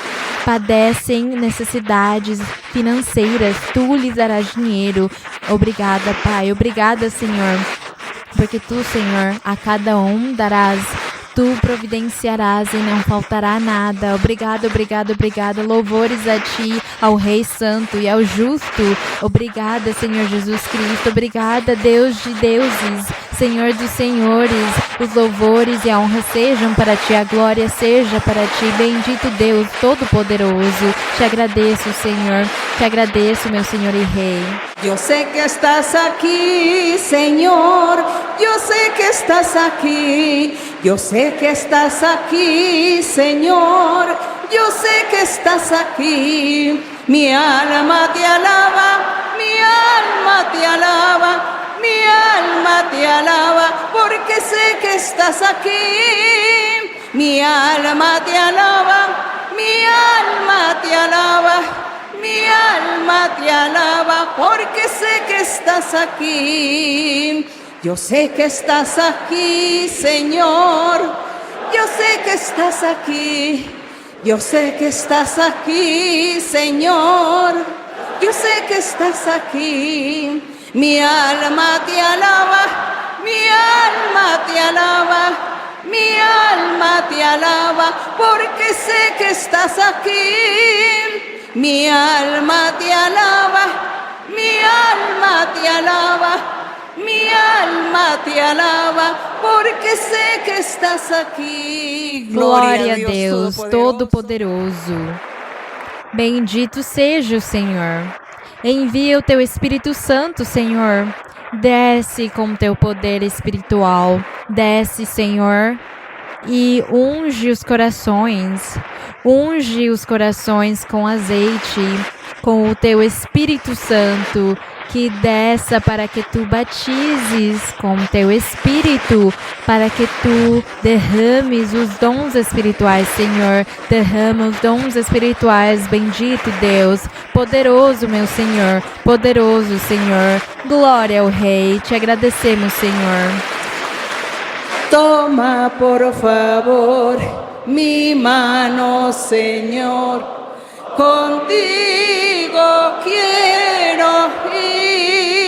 padecem necessidades financeiras. Tu lhes darás dinheiro. Obrigada, Pai. Obrigada, Senhor, porque Tu, Senhor, a cada um darás. Tu providenciarás e não faltará nada. Obrigado, obrigado, obrigada. Louvores a Ti, ao Rei Santo e ao Justo. Obrigada, Senhor Jesus Cristo. Obrigada, Deus de deuses, Senhor dos senhores. Os louvores e a honra sejam para Ti, a glória seja para Ti. Bendito Deus Todo-Poderoso. Te agradeço, Senhor. Te agradeço, meu Senhor e Rei. Yo sé que estás aquí, Señor. Yo sé que estás aquí. Yo sé que estás aquí, Señor. Yo sé que estás aquí. Mi alma te alaba, mi alma te alaba. Mi alma te alaba, porque sé que estás aquí. Mi alma te alaba, mi alma te alaba. Mi alma te alaba, porque sé que estás aquí. Yo sé que estás aquí, Señor. Yo sé que estás aquí. Yo sé que estás aquí, Señor. Yo sé que estás aquí. Mi alma te alaba, mi alma te alaba. Mi alma te alaba, porque sé que estás aquí. Mi alma te alaba, mi alma te alaba, mi alma te alaba, porque sé que estás aquí. Glória a Deus Todo-Poderoso. Bendito seja o Senhor. Envia o Teu Espírito Santo, Senhor. Desce com Teu poder espiritual. Desce, Senhor, e unge os corações. Unge os corações com azeite, com o Teu Espírito Santo, que desça para que Tu batizes com o Teu Espírito, para que Tu derrames os dons espirituais, Senhor. Derrama os dons espirituais, bendito Deus, poderoso, meu Senhor, poderoso, Senhor. Glória ao Rei, Te agradecemos, Senhor. Toma, por favor, mi mano, Señor. Contigo quiero ir.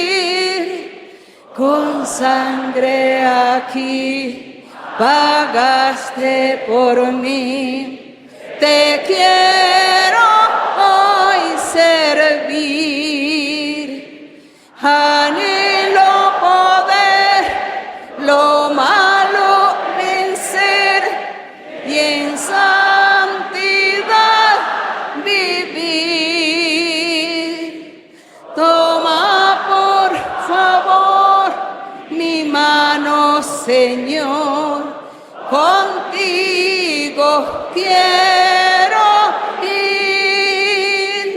Con sangre aquí pagaste por mí. Te quiero Señor, contigo quiero ir.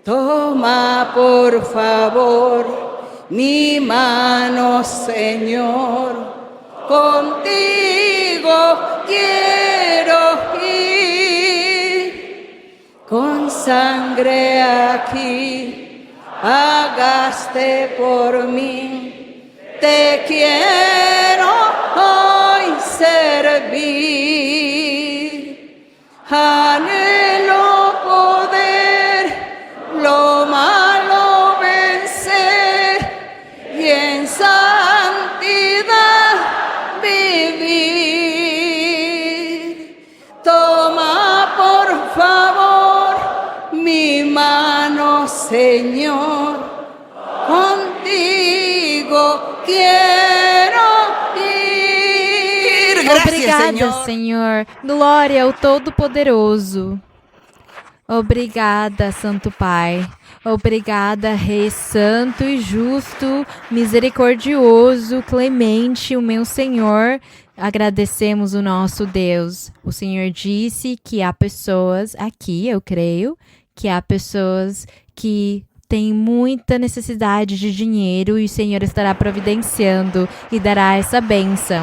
Toma por favor mi mano, Señor, contigo quiero ir. Con sangre aquí pagaste por mí, te quiero hoy servir. Anhelo poder lo malo vencer y en santidad vivir. Toma por favor mi mano, Señor, contigo quiero ir. Obrigada, Senhor. Glória ao Todo-Poderoso. Obrigada, Santo Pai. Obrigada, Rei Santo e Justo, misericordioso, clemente, o meu Senhor. Agradecemos o nosso Deus. O Senhor disse que há pessoas aqui, eu creio, que há pessoas que têm muita necessidade de dinheiro e o Senhor estará providenciando e dará essa bênção.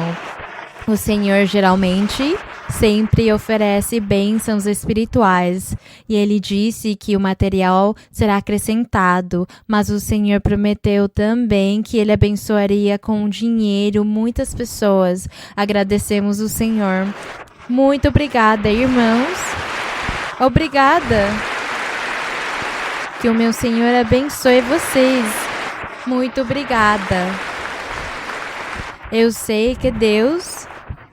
O Senhor geralmente sempre oferece bênçãos espirituais e Ele disse que o material será acrescentado, mas o Senhor prometeu também que Ele abençoaria com dinheiro muitas pessoas. Agradecemos o Senhor. Muito obrigada, irmãos. Obrigada. Que o meu Senhor abençoe vocês. Muito obrigada. Eu sei que Deus,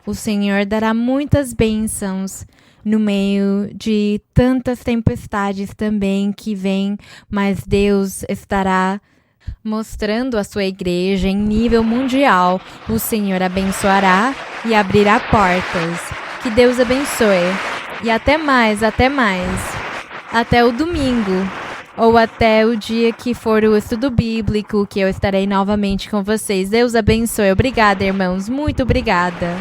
o Senhor, dará muitas bênçãos no meio de tantas tempestades também que vêm, mas Deus estará mostrando a sua igreja em nível mundial. O Senhor abençoará e abrirá portas. Que Deus abençoe. E até mais, até mais. Até o domingo. Ou até o dia que for o estudo bíblico, que eu estarei novamente com vocês. Deus abençoe. Obrigada, irmãos. Muito obrigada.